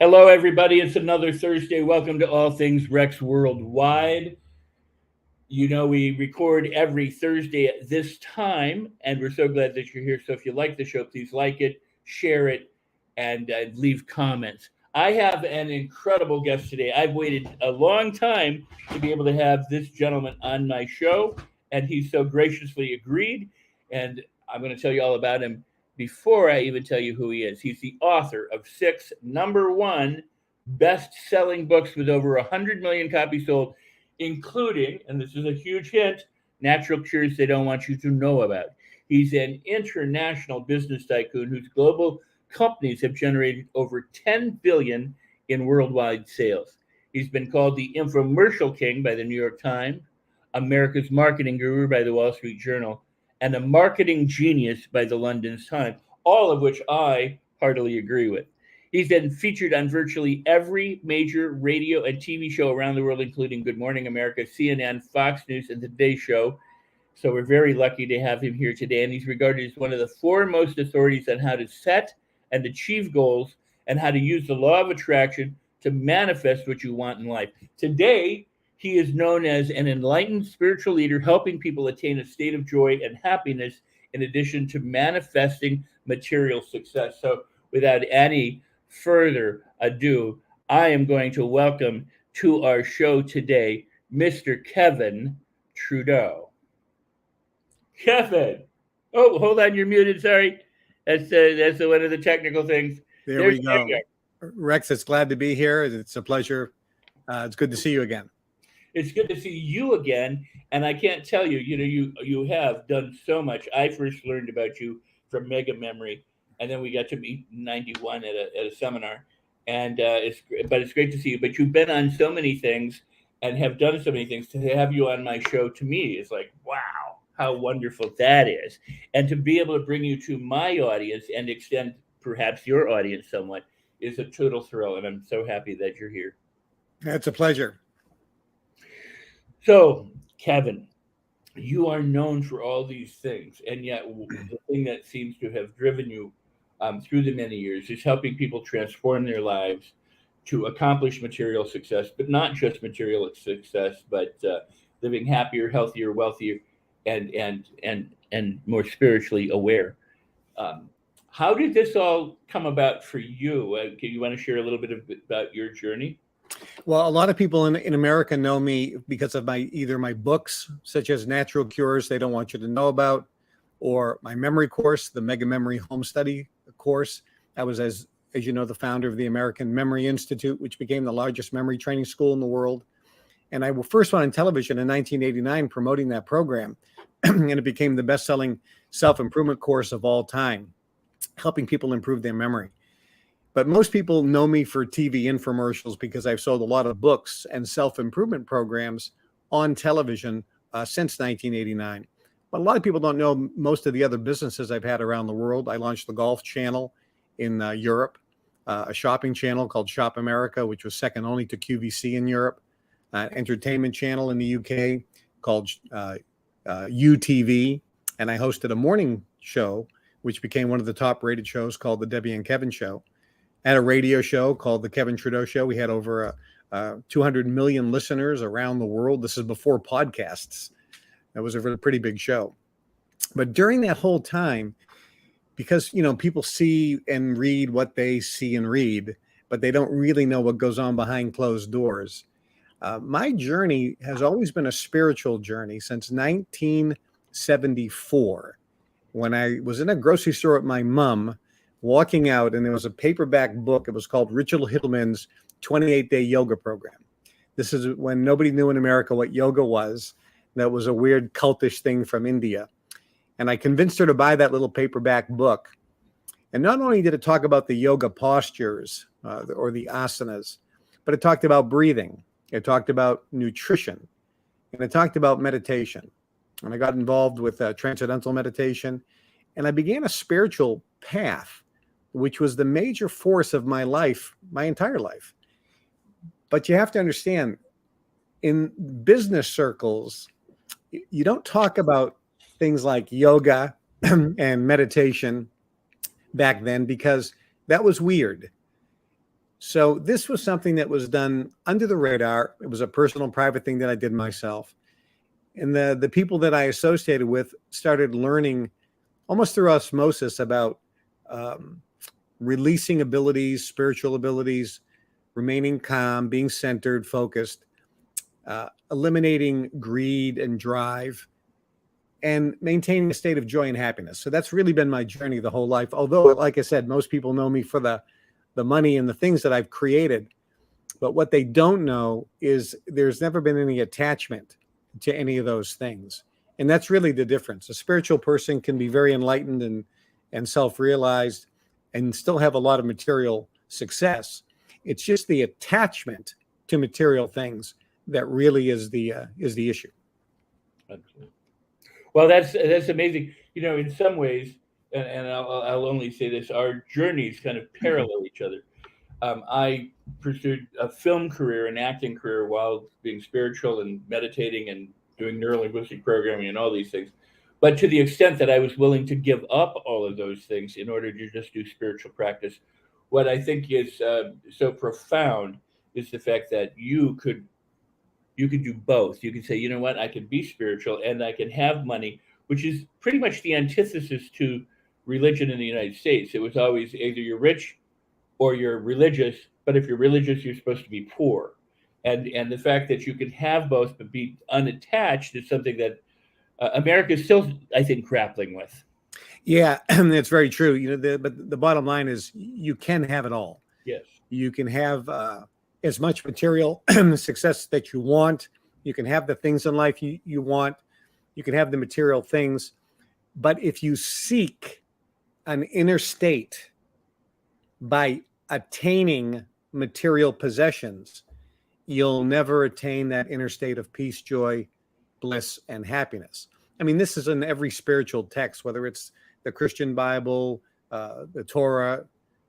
Hello, everybody. It's another Thursday. Welcome to All Things Rex Worldwide. You know, we record every Thursday at this time, and we're so glad that you're here. So if you like the show, please like it, share it, and leave comments. I have an incredible guest today. I've waited a long time to be able to have this gentleman on my show, and he so graciously agreed. And I'm going to tell you all about him before I even tell you who he is. He's the author of six number one best-selling books with over 100 million copies sold, including, and this is a huge hint, natural cures they don't want you to know about. He's an international business tycoon whose global companies have generated over 10 billion in worldwide sales. He's been called the Infomercial King by the New York Times, America's marketing guru by the Wall Street Journal, and a marketing genius by the London Times, all of which I heartily agree with. He's been featured on virtually every major radio and TV show around the world, including Good Morning America, CNN, Fox News, and The Today Show. So we're very lucky to have him here today. And he's regarded as one of the foremost authorities on how to set and achieve goals and how to use the law of attraction to manifest what you want in life. Today, he is known as an enlightened spiritual leader, helping people attain a state of joy and happiness in addition to manifesting material success. So without any further ado, I am going to welcome to our show today Mr. Kevin Trudeau. Kevin, oh, hold on, you're muted. Sorry, that's one of the technical things. There we go. Rex, it's glad to be here. It's a pleasure. It's good to see you again. It's good to see you again, and I can't tell you. You have done so much. I first learned about you from Mega Memory, and then we got to meet in '91 at a seminar, and it's great to see you. But you've been on so many things and have done so many things. To have you on my show, to me, is like, wow, how wonderful that is. And to be able to bring you to my audience and extend perhaps your audience somewhat is a total thrill, and I'm so happy that you're here. It's a pleasure. So, Kevin, you are known for all these things, and yet the thing that seems to have driven you through the many years is helping people transform their lives to accomplish material success, but not just material success, but living happier, healthier, wealthier, and more spiritually aware. How did this all come about for you? Can you want to share a little bit about your journey? Well, a lot of people in America know me because of either my books, such as Natural Cures They Don't Want You to Know About, or my memory course, the Mega Memory Home Study course. I was, as you know, the founder of the American Memory Institute, which became the largest memory training school in the world. And I first went on television in 1989 promoting that program, and it became the best-selling self-improvement course of all time, helping people improve their memory. But most people know me for TV infomercials because I've sold a lot of books and self-improvement programs on television since 1989. But a lot of people don't know most of the other businesses I've had around the world. I launched the Golf Channel in Europe, a shopping channel called Shop America, which was second only to QVC in Europe, entertainment channel in the UK called UTV, and I hosted a morning show, which became one of the top-rated shows called The Debbie and Kevin Show. I had a radio show called The Kevin Trudeau Show. We had over 200 million listeners around the world. This is before podcasts. That was a really pretty big show. But during that whole time, because, people see and read what they see and read, but they don't really know what goes on behind closed doors. My journey has always been a spiritual journey since 1974, when I was in a grocery store with my mom, walking out, and there was a paperback book. It was called Richard Hillman's 28-Day Yoga Program. This is when nobody knew in America what yoga was. That was a weird cultish thing from India. And I convinced her to buy that little paperback book. And not only did it talk about the yoga postures or the asanas, but it talked about breathing. It talked about nutrition. And it talked about meditation. And I got involved with transcendental meditation. And I began a spiritual path, which was the major force of my life, my entire life. But you have to understand, in business circles, you don't talk about things like yoga and meditation back then because that was weird. So this was something that was done under the radar. It was a personal, private thing that I did myself. And the people that I associated with started learning almost through osmosis about releasing abilities, spiritual abilities, remaining calm, being centered, focused, eliminating greed and drive, and maintaining a state of joy and happiness. So that's really been my journey the whole life. Although, like I said, most people know me for the money and the things that I've created. But what they don't know is there's never been any attachment to any of those things. And that's really the difference. A spiritual person can be very enlightened and self-realized and still have a lot of material success. It's just the attachment to material things that really is the issue. Absolutely. Well, that's amazing. In some ways, and I'll only say this: our journeys kind of parallel each other. I pursued a film career, an acting career, while being spiritual and meditating and doing neurolinguistic programming and all these things. But to the extent that I was willing to give up all of those things in order to just do spiritual practice, what I think is so profound is the fact that you could do both. You could say, you know what, I can be spiritual and I can have money, which is pretty much the antithesis to religion in the United States. It was always either you're rich or you're religious, but if you're religious, you're supposed to be poor. And the fact that you can have both but be unattached is something that America is still, I think, grappling with. Yeah, that's very true. But the bottom line is you can have it all. Yes. You can have as much material success that you want. You can have the things in life you want. You can have the material things. But if you seek an inner state by attaining material possessions, you'll never attain that inner state of peace, joy, bliss, and happiness. I mean, this is in every spiritual text, whether it's the Christian Bible, the Torah,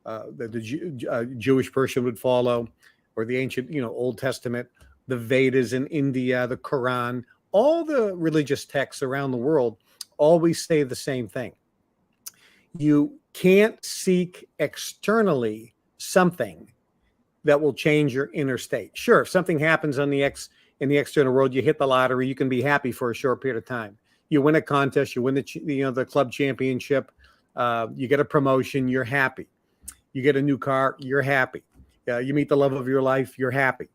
the Jewish person would follow, or the ancient, Old Testament, the Vedas in India, the Quran, all the religious texts around the world always say the same thing. You can't seek externally something that will change your inner state. Sure, if something happens in the external world, you hit the lottery, you can be happy for a short period of time. You win a contest, you win the club championship, you get a promotion, you're happy. You get a new car, you're happy. You meet the love of your life, you're happy.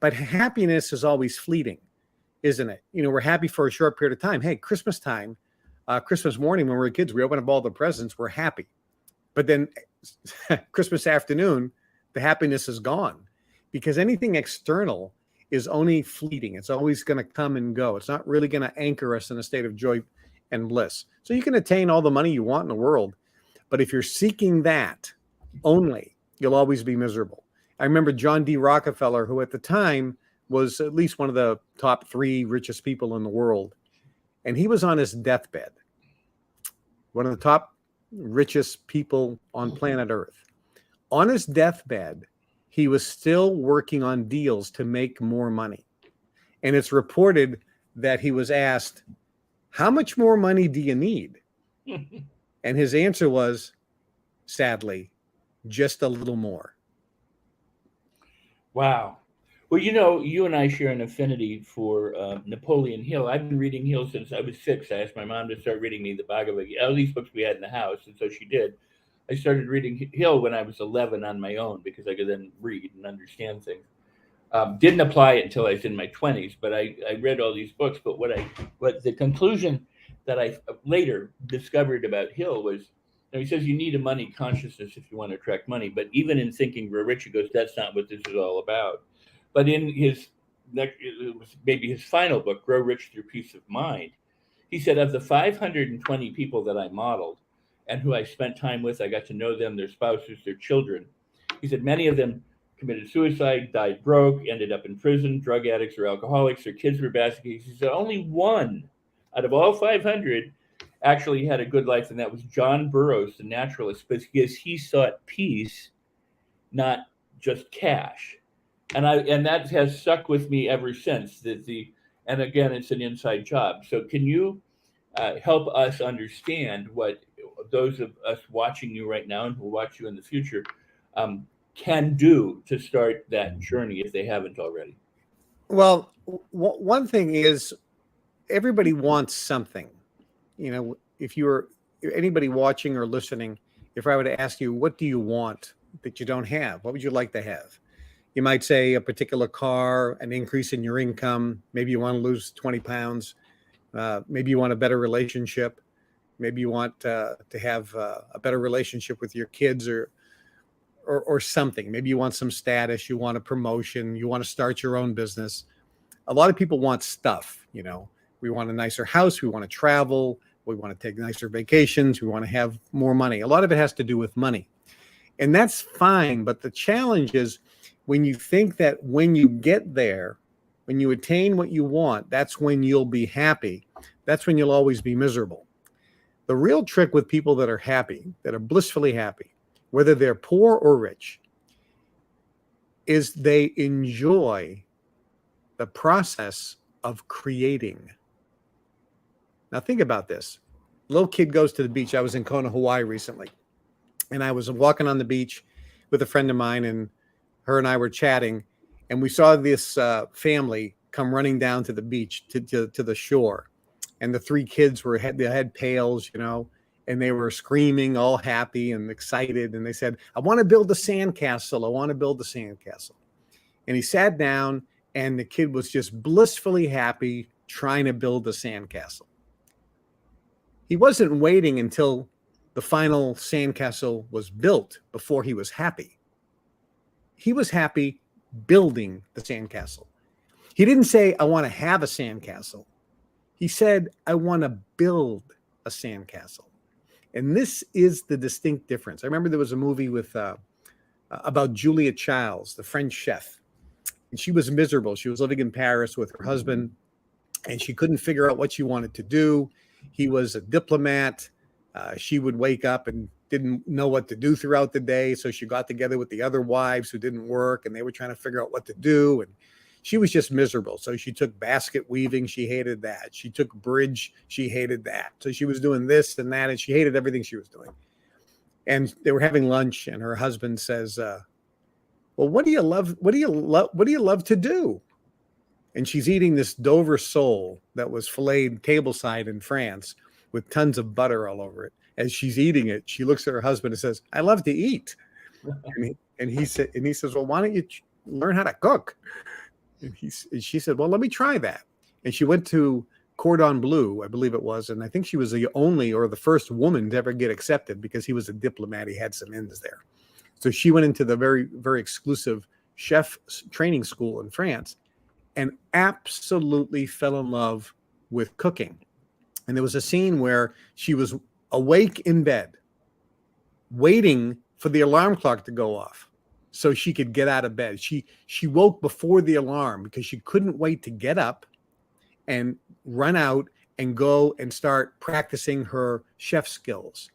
But happiness is always fleeting, isn't it? We're happy for a short period of time. Hey, Christmas time, Christmas morning when we were kids, we open up all the presents, we're happy. But then Christmas afternoon, the happiness is gone, because anything external is only fleeting. It's always going to come and go. It's not really going to anchor us in a state of joy and bliss. So you can attain all the money you want in the world, but if you're seeking that only, you'll always be miserable. I remember John D. Rockefeller, who at the time was at least one of the top 3 richest people in the world, and he was on his deathbed, one of the top richest people on planet Earth. On his deathbed, he was still working on deals to make more money. And it's reported that he was asked, how much more money do you need? And his answer was, sadly, just a little more. Wow. Well, you and I share an affinity for Napoleon Hill. I've been reading Hill since I was 6. I asked my mom to start reading me the Bhagavad Gita, all these books we had in the house, and so she did. I started reading Hill when I was 11 on my own because I could then read and understand things. Didn't apply it until I was in my 20s, but I read all these books. But what the conclusion that I later discovered about Hill was, he says you need a money consciousness if you want to attract money. But even in Thinking Grow Rich, he goes, that's not what this is all about. But in his next, it was maybe his final book, Grow Rich Through Peace of Mind, he said, of the 520 people that I modeled and who I spent time with, I got to know them, their spouses, their children. He said many of them committed suicide, died broke, ended up in prison, drug addicts or alcoholics, their kids were basket cases. He said only one out of all 500 actually had a good life, and that was John Burroughs, the naturalist, because he sought peace, not just cash. And that has stuck with me ever since. And again, it's an inside job. So can you help us understand what those of us watching you right now and who will watch you in the future, can do to start that journey if they haven't already? Well, one thing is everybody wants something. You know, if you're anybody watching or listening, if I were to ask you, what do you want that you don't have? What would you like to have? You might say a particular car, an increase in your income. Maybe you want to lose 20 pounds. Maybe you want a better relationship. Maybe you want to have a better relationship with your kids or something. Maybe you want some status. You want a promotion. You want to start your own business. A lot of people want stuff. You know, we want a nicer house. We want to travel. We want to take nicer vacations. We want to have more money. A lot of it has to do with money. And that's fine. But the challenge is when you think that when you get there, when you attain what you want, that's when you'll be happy. That's when you'll always be miserable. The real trick with people that are happy, that are blissfully happy, whether they're poor or rich, is they enjoy the process of creating. Now think about this. Little kid goes to the beach. I was in Kona, Hawaii recently, and I was walking on the beach with a friend of mine, and her and I were chatting, and we saw this family come running down to the beach to the shore, and the three kids they had pails, you know, and they were screaming, all happy and excited, and they said, "I want to build a sandcastle. I want to build a sandcastle." And he sat down, and the kid was just blissfully happy trying to build a sandcastle. He wasn't waiting until the final sandcastle was built before he was happy. He was happy building the sandcastle. He didn't say, "I want to have a sandcastle." He said, "I want to build a sandcastle." And this is the distinct difference. I remember there was a movie with about Julia Childs, the French chef. And she was miserable. She was living in Paris with her husband, and she couldn't figure out what she wanted to do. He was a diplomat. She would wake up and didn't know what to do throughout the day. So she got together with the other wives who didn't work, and they were trying to figure out what to do. And she was just miserable. So she took basket weaving. She hated that. She took bridge. She hated that. So she was doing this and that, and she hated everything she was doing. And they were having lunch, and her husband says, "Well, what do you love? What do you love? What do you love to do?" And she's eating this Dover sole that was filleted tableside in France with tons of butter all over it. As she's eating it, she looks at her husband and says, "I love to eat." And he says, "Well, why don't you learn how to cook?" And she said, "Well, let me try that." And she went to Cordon Bleu, I believe it was, and I think she was the only or the first woman to ever get accepted because he was a diplomat. He had some ends there. So she went into the very, very exclusive chef training school in France and absolutely fell in love with cooking. And there was a scene where she was awake in bed, waiting for the alarm clock to go off so she could get out of bed. She woke before the alarm because she couldn't wait to get up and run out and go and start practicing her chef skills.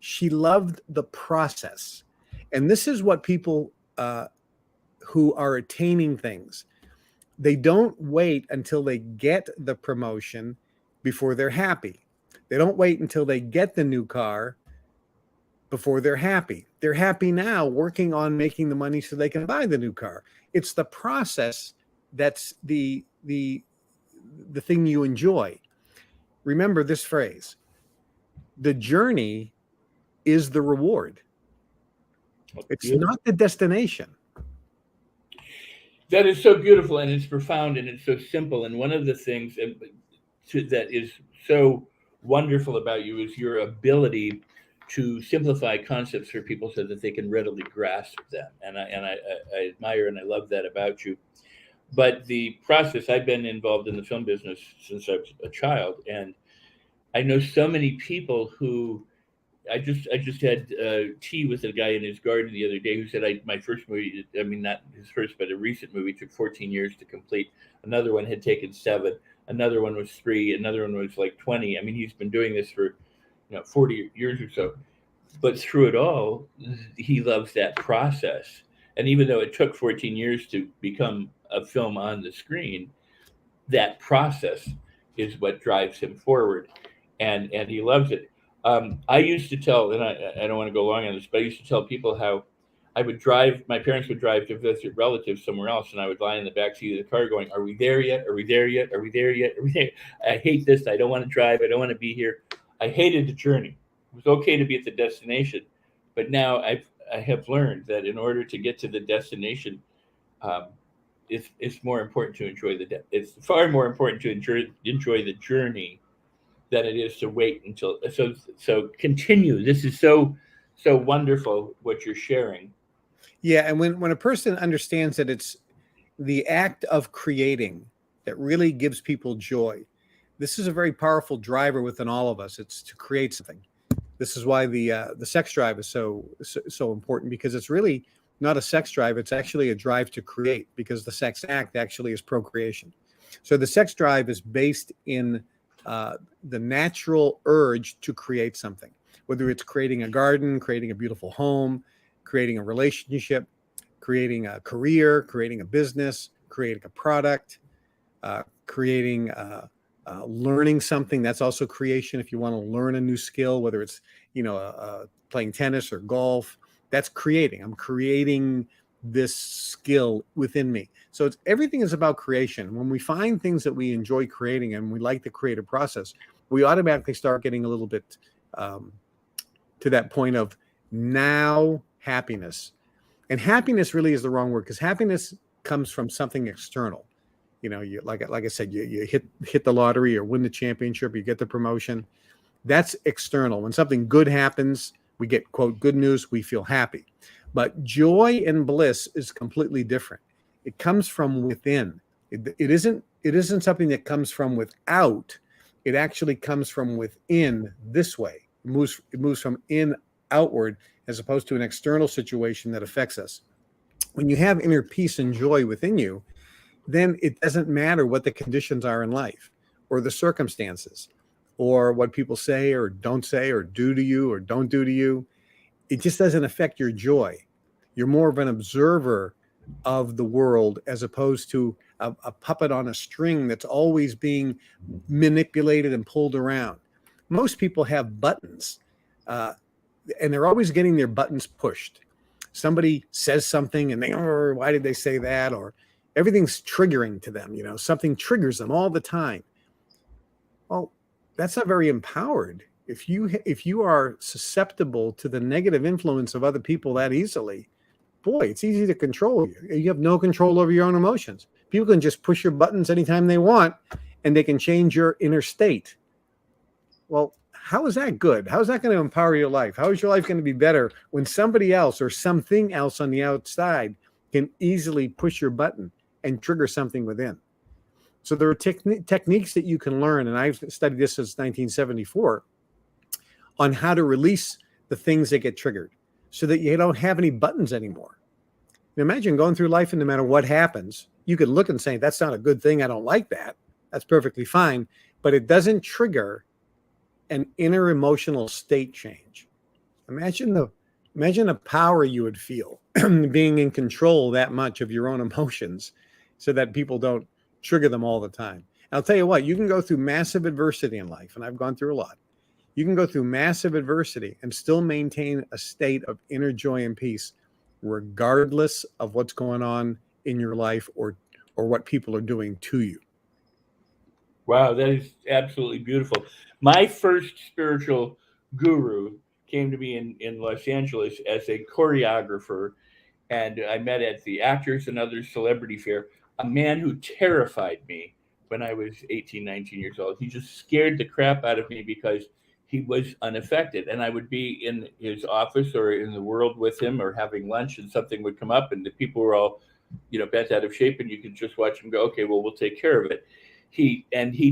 She loved the process. And this is what people who are attaining things, they don't wait until they get the promotion before they're happy. They don't wait until they get the new car before they're happy. They're happy now working on making the money so they can buy the new car. It's the process that's the thing you enjoy. Remember this phrase: the journey is the reward. It's not the destination. That is so beautiful, and it's profound, and it's so simple. And one of the things that is so wonderful about you is your ability to simplify concepts for people so that they can readily grasp them. And I admire and I love that about you. But the process, I've been involved in the film business since I was a child, and I know so many people who I just had tea with a guy in his garden the other day who said my first movie, I mean not his first, but a recent movie took 14 years to complete. Another one had taken 7. Another one was 3. Another one was like 20. I mean, he's been doing this for 40 years or so. But through it all, he loves that process. And even though it took 14 years to become a film on the screen, that process is what drives him forward, and he loves it. I used to tell, and I don't want to go long on this, but I used to tell people how I would drive, my parents would drive to visit relatives somewhere else, and I would lie in the back seat of the car going, "Are we there yet? Are we there yet? Are we there yet? Are we there?" I hate this. I don't want to drive. I don't want to be here. I hated the journey. It was okay to be at the destination, but now I have learned that in order to get to the destination, um, it's more important to enjoy it's far more important to enjoy the journey than it is to wait until so continue. This is so wonderful what you're sharing. Yeah, and when a person understands that it's the act of creating that really gives people joy, this is a very powerful driver within all of us. It's to create something. This is why the sex drive is so important, because it's really not a sex drive. It's actually a drive to create, because the sex act actually is procreation. So the sex drive is based in the natural urge to create something, whether it's creating a garden, creating a beautiful home, creating a relationship, creating a career, creating a business, creating a product, creating learning something. That's also creation. If you want to learn a new skill, whether it's playing tennis or golf, that's creating. I'm creating this skill within me. So everything is about creation. When we find things that we enjoy creating and we like the creative process, we automatically start getting a little bit to that point of now happiness. And happiness really is the wrong word, because happiness comes from something external. You like I said, you hit the lottery or win the championship, you get the promotion. That's external. When something good happens, we get, quote, good news, we feel happy. But joy and bliss is completely different. It comes from within. It isn't something that comes from without. It actually comes from within this way. It moves from in outward, as opposed to an external situation that affects us. When you have inner peace and joy within you, then it doesn't matter what the conditions are in life, or the circumstances, or what people say or don't say or do to you or don't do to you. It just doesn't affect your joy. You're more of an observer of the world, as opposed to a puppet on a string that's always being manipulated and pulled around. Most people have buttons, and they're always getting their buttons pushed. Somebody says something and they, oh, why did they say that? Or everything's triggering to them. Something triggers them all the time. Well, that's not very empowered. If you are susceptible to the negative influence of other people that easily, boy, it's easy to control you. You have no control over your own emotions. People can just push your buttons anytime they want, and they can change your inner state. Well, how is that good? How is that going to empower your life? How is your life going to be better when somebody else or something else on the outside can easily push your button and trigger something within? So there are techniques that you can learn, and I've studied this since 1974, on how to release the things that get triggered so that you don't have any buttons anymore. Now imagine going through life, and no matter what happens, you could look and say, that's not a good thing. I don't like that. That's perfectly fine. But it doesn't trigger an inner emotional state change. Imagine the power you would feel being in control that much of your own emotions, so that people don't trigger them all the time. And I'll tell you what, you can go through massive adversity in life, and I've gone through a lot. You can go through massive adversity and still maintain a state of inner joy and peace, regardless of what's going on in your life or what people are doing to you. Wow, that is absolutely beautiful. My first spiritual guru came to me in Los Angeles as a choreographer, and I met at the Actors and Others Celebrity Fair a man who terrified me when I was 18, 19 years old. He just scared the crap out of me because he was unaffected. And I would be in his office or in the world with him or having lunch, and something would come up, and the people were all, bent out of shape, and you could just watch him go, okay, well, we'll take care of it. He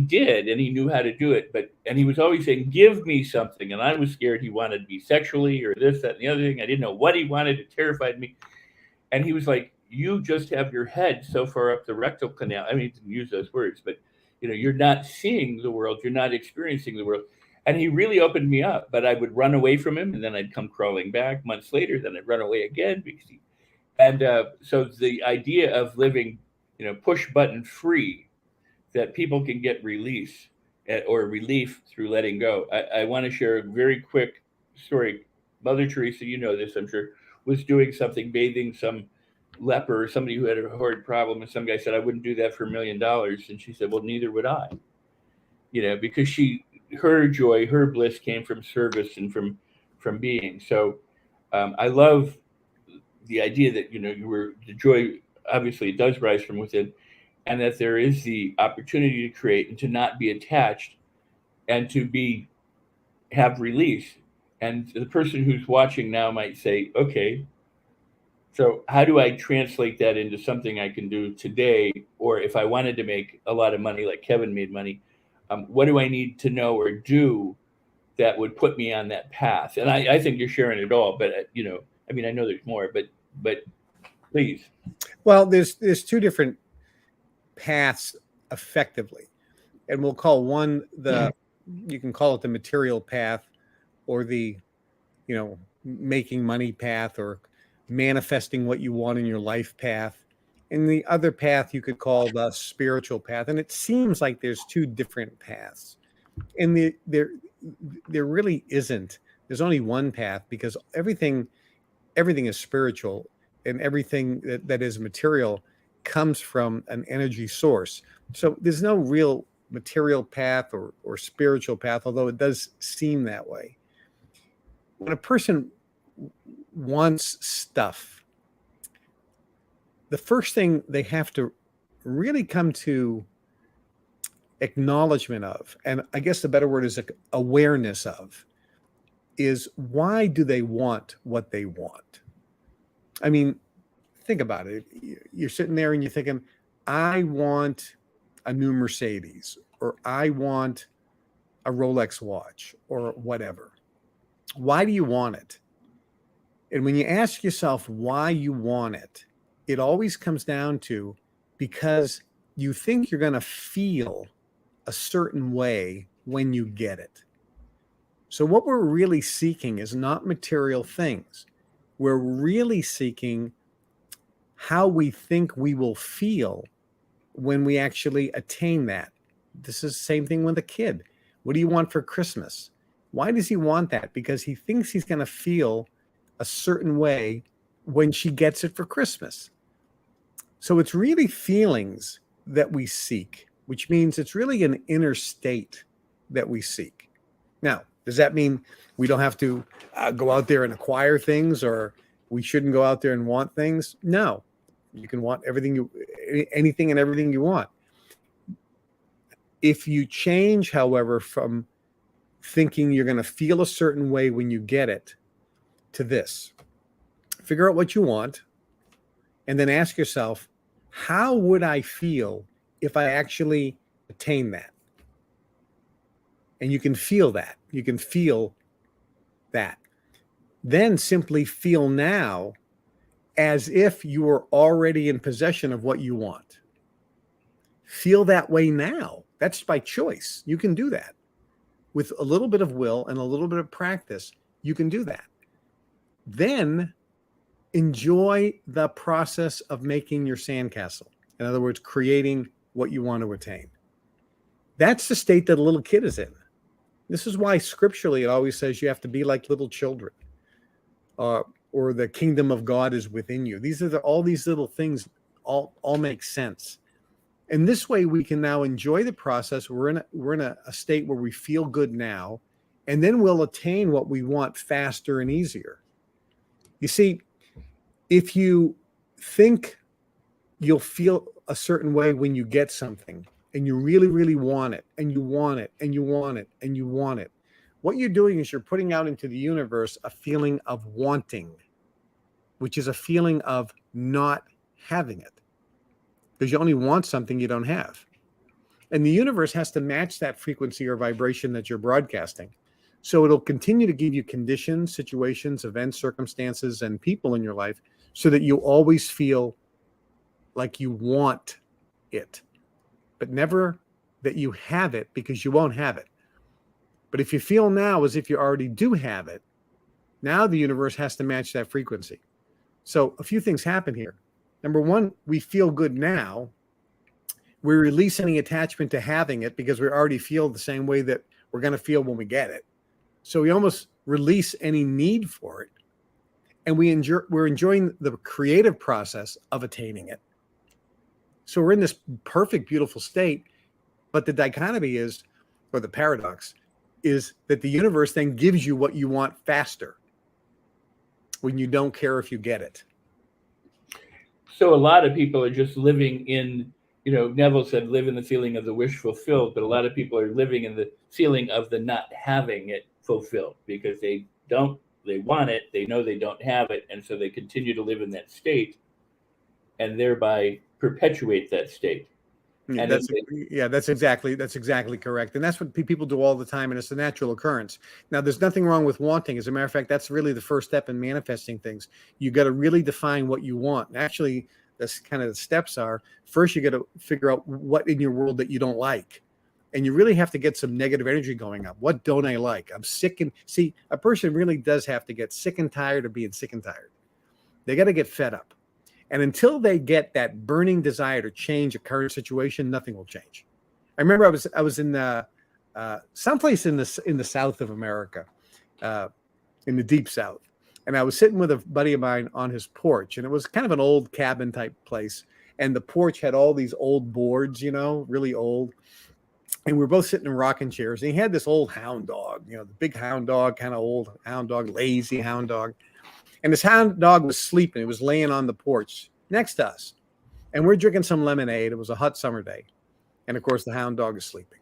did, and he knew how to do it, and he was always saying, give me something. And I was scared he wanted me sexually or this, that, and the other thing. I didn't know what he wanted. It terrified me. And he was like, you just have your head so far up the rectal canal. I mean, he didn't use those words, but you're not seeing the world, you're not experiencing the world. And he really opened me up. But I would run away from him, and then I'd come crawling back months later. Then I'd run away again because so the idea of living, push button free, that people can get release or relief through letting go. I want to share a very quick story. Mother Teresa, you know this, I'm sure, was doing something, bathing some leper or somebody who had a horrid problem, and some guy said, "I wouldn't do that for $1 million," and she said, "Well, neither would I," because her joy, her bliss came from service and from being. So I love the idea that the joy obviously does rise from within, and that there is the opportunity to create and to not be attached and to be have release. And the person who's watching now might say, okay, so how do I translate that into something I can do today? Or if I wanted to make a lot of money, like Kevin made money, what do I need to know or do that would put me on that path? And I think you're sharing it all, but I mean, I know there's more, but please. Well, there's two different paths effectively, and we'll call one you can call it the material path, or the making money path, or manifesting what you want in your life path, and the other path you could call the spiritual path. And it seems like there's two different paths, and there really isn't. There's only one path, because everything is spiritual, and everything that is material comes from an energy source. So there's no real material path or spiritual path, although it does seem that way. When a person wants stuff, the first thing they have to really come to acknowledgement of, and I guess the better word is awareness of, is why do they want what they want? I mean, think about it. You're sitting there and you're thinking, I want a new Mercedes, or I want a Rolex watch, or whatever. Why do you want it? And when you ask yourself why you want it, it always comes down to because you think you're going to feel a certain way when you get it. So what we're really seeking is not material things. We're really seeking how we think we will feel when we actually attain that. This is the same thing with a kid. What do you want for Christmas? Why does he want that? Because he thinks he's going to feel a certain way when she gets it for Christmas. So it's really feelings that we seek, which means it's really an inner state that we seek. Now, does that mean we don't have to go out there and acquire things, or we shouldn't go out there and want things? No. You can want anything and everything you want. If you change, however, from thinking you're going to feel a certain way when you get it to this, figure out what you want, and then ask yourself, how would I feel if I actually attain that? And you can feel that. You can feel that. Then simply feel now as if you were already in possession of what you want. Feel that way now. That's by choice. You can do that. With a little bit of will and a little bit of practice, you can do that. Then enjoy the process of making your sandcastle. In other words, creating what you want to attain. That's the state that a little kid is in. This is why scripturally it always says you have to be like little children. Or the kingdom of God is within you. These are all these little things all make sense. And this way we can now enjoy the process. We're in a state where we feel good now, and then we'll attain what we want faster and easier. You see, if you think you'll feel a certain way when you get something, and you really, really want it, and you want it, and you want it, and you want it, what you're doing is you're putting out into the universe a feeling of wanting, which is a feeling of not having it, because you only want something you don't have. And the universe has to match that frequency or vibration that you're broadcasting. So it'll continue to give you conditions, situations, events, circumstances, and people in your life so that you always feel like you want it, but never that you have it, because you won't have it. But if you feel now as if you already do have it, now the universe has to match that frequency. So a few things happen here. Number one, we feel good now. We release any attachment to having it because we already feel the same way that we're going to feel when we get it. So we almost release any need for it. and we're enjoying the creative process of attaining it. So we're in this perfect, beautiful state. But the dichotomy is, or the paradox, is that the universe then gives you what you want faster when you don't care if you get it. So a lot of people are just living in, Neville said, live in the feeling of the wish fulfilled, but a lot of people are living in the feeling of the not having it fulfilled because they want it, they know they don't have it, and so they continue to live in that state and thereby perpetuate that state. And that's exactly correct. And that's what people do all the time. And it's a natural occurrence. Now, there's nothing wrong with wanting. As a matter of fact, that's really the first step in manifesting things. You got to really define what you want. And actually, that's kind of the steps are, first, you got to figure out what in your world that you don't like. And you really have to get some negative energy going up. What don't I like? I'm sick. And see, a person really does have to get sick and tired of being sick and tired. They got to get fed up. And until they get that burning desire to change a current situation, nothing will change. I remember I was in someplace in the south of America, in the deep south, and I was sitting with a buddy of mine on his porch, and it was kind of an old cabin type place, and the porch had all these old boards, really old, and we were both sitting in rocking chairs. And he had this old hound dog, the big hound dog, kind of old hound dog, lazy hound dog. And this hound dog was sleeping. It was laying on the porch next to us. And we're drinking some lemonade. It was a hot summer day. And, of course, the hound dog is sleeping.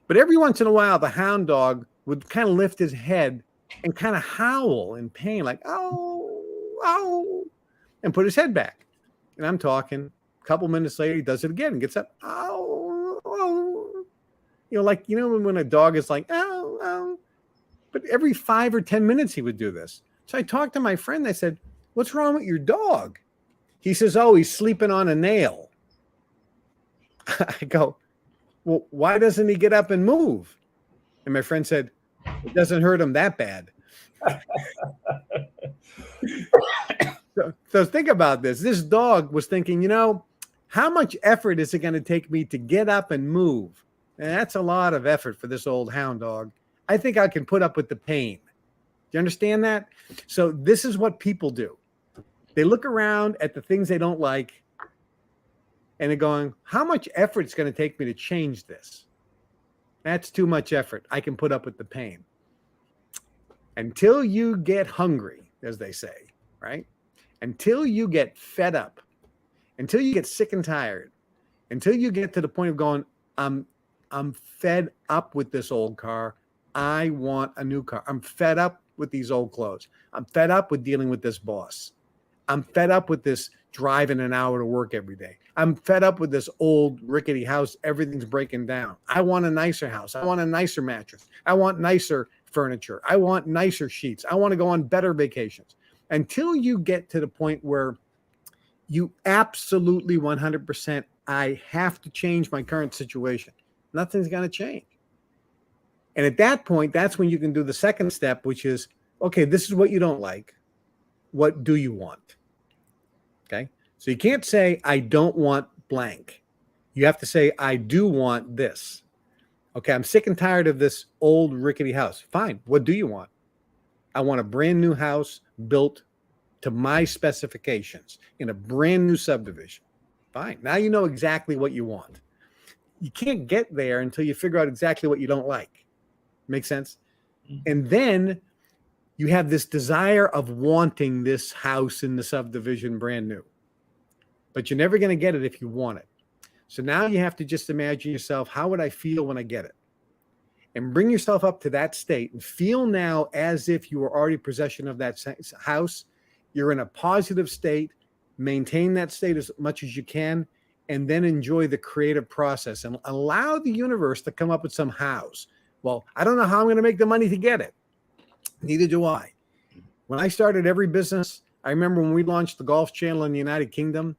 But every once in a while, the hound dog would kind of lift his head and kind of howl in pain, like, oh, oh, and put his head back. And I'm talking. A couple minutes later, he does it again and gets up, oh, oh. When a dog is like, oh, oh. But every 5 or 10 minutes, he would do this. So I talked to my friend. I said, what's wrong with your dog? He says, oh, he's sleeping on a nail. I go, well, why doesn't he get up and move? And my friend said, it doesn't hurt him that bad. So think about this. This dog was thinking, how much effort is it going to take me to get up and move? And that's a lot of effort for this old hound dog. I think I can put up with the pain. Do you understand that? So this is what people do. They look around at the things they don't like and they're going, how much effort is going to take me to change this? That's too much effort. I can put up with the pain. Until you get hungry, as they say, right? Until you get fed up, until you get sick and tired, until you get to the point of going, I'm fed up with this old car. I want a new car. I'm fed up with these old clothes. I'm fed up with dealing with this boss. I'm fed up with this driving an hour to work every day. I'm fed up with this old rickety house. Everything's breaking down. I want a nicer house. I want a nicer mattress. I want nicer furniture. I want nicer sheets. I want to go on better vacations. Until you get to the point where you absolutely 100%, I have to change my current situation. Nothing's going to change. And at that point, that's when you can do the second step, which is, okay, this is what you don't like. What do you want? Okay. So you can't say, I don't want blank. You have to say, I do want this. Okay. I'm sick and tired of this old rickety house. Fine. What do you want? I want a brand new house built to my specifications in a brand new subdivision. Fine. Now you know exactly what you want. You can't get there until you figure out exactly what you don't like. Make sense? And then you have this desire of wanting this house in the subdivision brand new. But you're never going to get it if you want it. So now you have to just imagine yourself, how would I feel when I get it? And bring yourself up to that state and feel now as if you were already possession of that house. You're in a positive state. Maintain that state as much as you can, and then enjoy the creative process and allow the universe to come up with some hows. Well, I don't know how I'm going to make the money to get it. Neither do I. When I started every business, I remember when we launched the Golf Channel in the United Kingdom,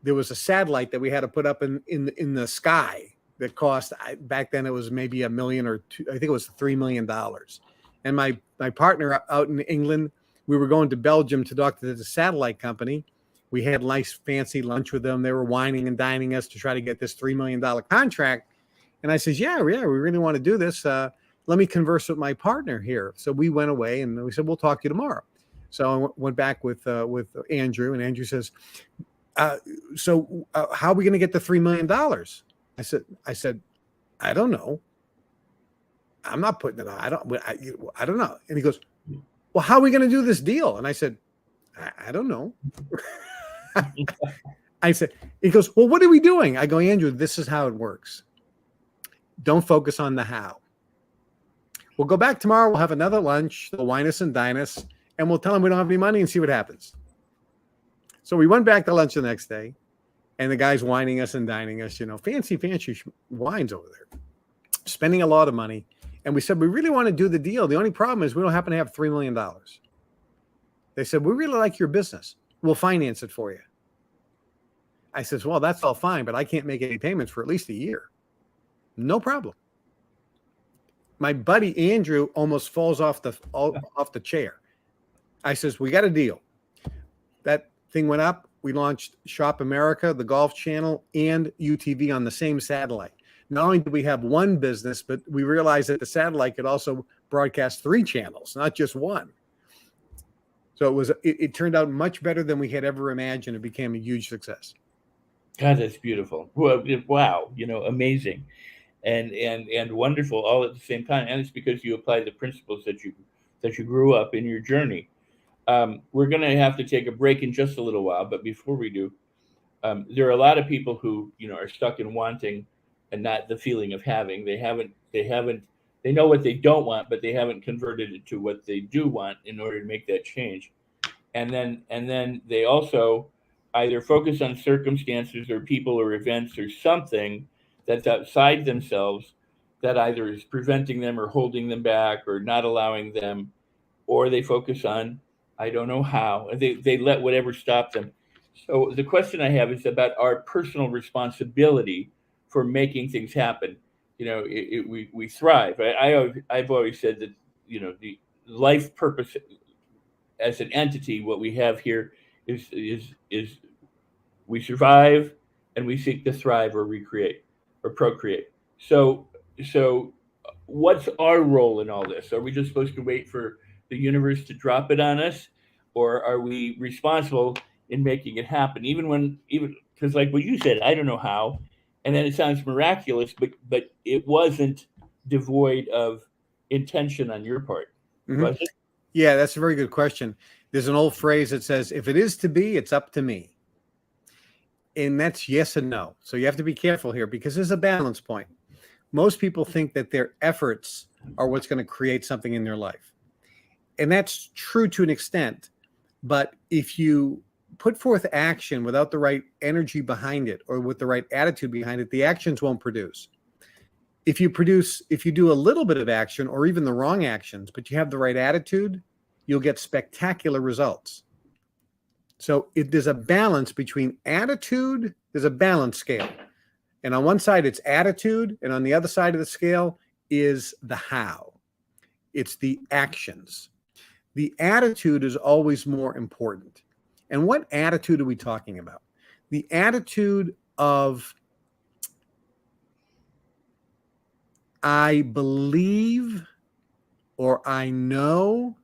there was a satellite that we had to put up in the sky that cost, back then it was maybe $1 million or two, I think it was $3 million. And my partner out in England, we were going to Belgium to talk to the satellite company. We had nice fancy lunch with them. They were wining and dining us to try to get this $3 million contract. And I says, yeah, we really want to do this. Let me converse with my partner here. So we went away and we said, we'll talk to you tomorrow. So I went back with Andrew, and Andrew says, so how are we going to get the $3 million? I said, I don't know. I'm not putting it on. I don't know. And he goes, well, how are we going to do this deal? And I said, I don't know. I said, he goes, well, what are we doing? I go, Andrew, this is how it works. Don't focus on the how. We'll go back tomorrow. We'll have another lunch. They'll wine us and dine us, and we'll tell them we don't have any money and see what happens. So we went back to lunch the next day, and the guy's wining us and dining us, fancy wines over there, spending a lot of money. And we said, we really want to do the deal. The only problem is we don't happen to have $3 million. They said, we really like your business. We'll finance it for you. I says, well, that's all fine, but I can't make any payments for at least a year. No problem. My buddy Andrew almost falls off the chair. I says, we got a deal. That thing went up. We launched Shop America, the Golf Channel, and UTV on the same satellite. Not only did we have one business, but we realized that the satellite could also broadcast 3 channels, not just one. So it turned out much better than we had ever imagined. It became a huge success. God, that's beautiful. Well, wow, amazing. And wonderful all at the same time, and it's because you apply the principles that you grew up in your journey. We're going to have to take a break in just a little while, but before we do, there are a lot of people who are stuck in wanting and not the feeling of having. They know what they don't want, but they haven't converted it to what they do want in order to make that change. And then they also either focus on circumstances or people or events or something that's outside themselves that either is preventing them or holding them back or not allowing them, or they focus on, I don't know how. They let whatever stop them. So the question I have is about our personal responsibility for making things happen. We thrive. I've always said that the life purpose as an entity, what we have here is we survive and we seek to thrive or recreate or procreate. So what's our role in all this? Are we just supposed to wait for the universe to drop it on us, or are we responsible in making it happen? Even because, like what you said, I don't know how, and then it sounds miraculous, but it wasn't devoid of intention on your part, was it? Yeah, that's a very good question. There's an old phrase that says, if it is to be, it's up to me. And that's yes and no. So you have to be careful here because there's a balance point. Most people think that their efforts are what's going to create something in their life. And that's true to an extent. But if you put forth action without the right energy behind it or with the right attitude behind it, the actions won't produce. If you do a little bit of action or even the wrong actions, but you have the right attitude, you'll get spectacular results. So if there's a balance between attitude, there's a balance scale. And on one side, it's attitude. And on the other side of the scale is the how. It's the actions. The attitude is always more important. And what attitude are we talking about? The attitude of, I believe or I know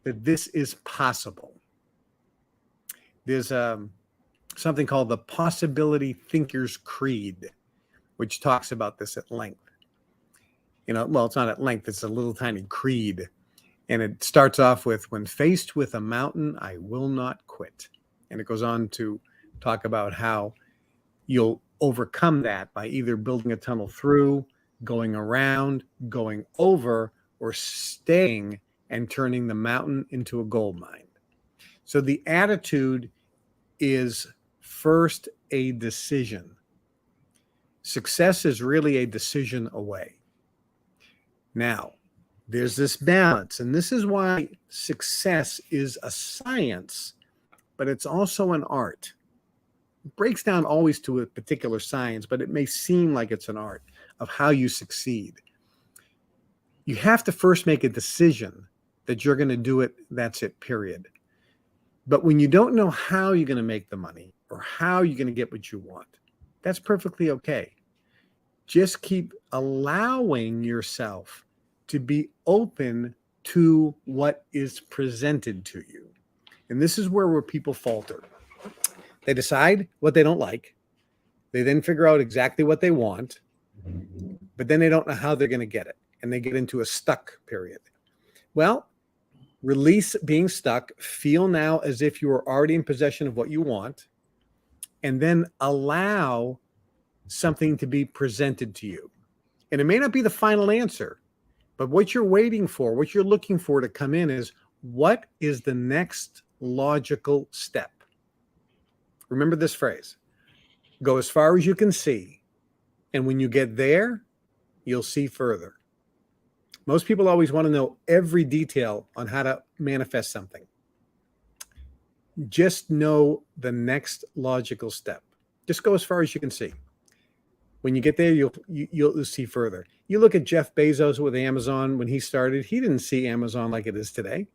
that this is possible. There's something called the Possibility Thinker's Creed, which talks about this at length. Well, it's not at length, it's a little tiny creed. And it starts off with, when faced with a mountain, I will not quit. And it goes on to talk about how you'll overcome that by either building a tunnel through, going around, going over, or staying and turning the mountain into a gold mine. So the attitude is first a decision. Success is really a decision away. Now, there's this balance, and this is why success is a science, but it's also an art. It breaks down always to a particular science, but it may seem like it's an art of how you succeed. You have to first make a decision that you're going to do it, that's it, period. But when you don't know how you're going to make the money or how you're going to get what you want, that's perfectly okay. Just keep allowing yourself to be open to what is presented to you. And this is where people falter. They decide what they don't like. They then figure out exactly what they want, but then they don't know how they're going to get it. And they get into a stuck period. Well, release being stuck. Feel now as if you are already in possession of what you want, and then allow something to be presented to you. And it may not be the final answer, but what you're waiting for, what you're looking for to come in is, what is the next logical step? Remember this phrase: go as far as you can see, and when you get there, you'll see further. Most people always want to know every detail on how to manifest something. Just know the next logical step. Just go as far as you can see. When you get there, you'll see further. You look at Jeff Bezos with Amazon. When he started, he didn't see Amazon like it is today.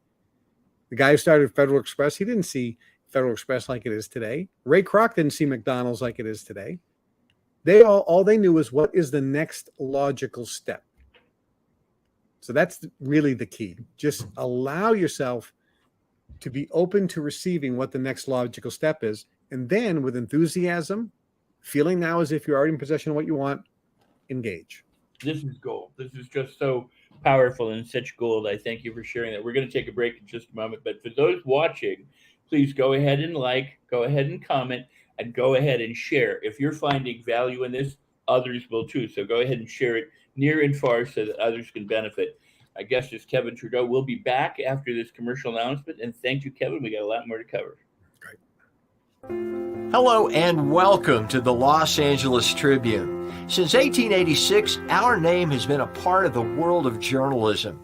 The guy who started Federal Express, he didn't see Federal Express like it is today. Ray Kroc didn't see McDonald's like it is today. They all they knew was, what is the next logical step? So that's really the key. Just allow yourself to be open to receiving what the next logical step is. And then with enthusiasm, feeling now as if you're already in possession of what you want, engage. This is gold. This is just so powerful and such gold. I thank you for sharing that. We're going to take a break in just a moment. But for those watching, please go ahead and go ahead and comment, and go ahead and share. If you're finding value in this, others will too. So go ahead and share it near and far so that others can benefit. My guest is Kevin Trudeau. We'll be back after this commercial announcement. And thank you, Kevin. We got a lot more to cover. Great. Hello and welcome to the Los Angeles Tribune. Since 1886, our name has been a part of the world of journalism.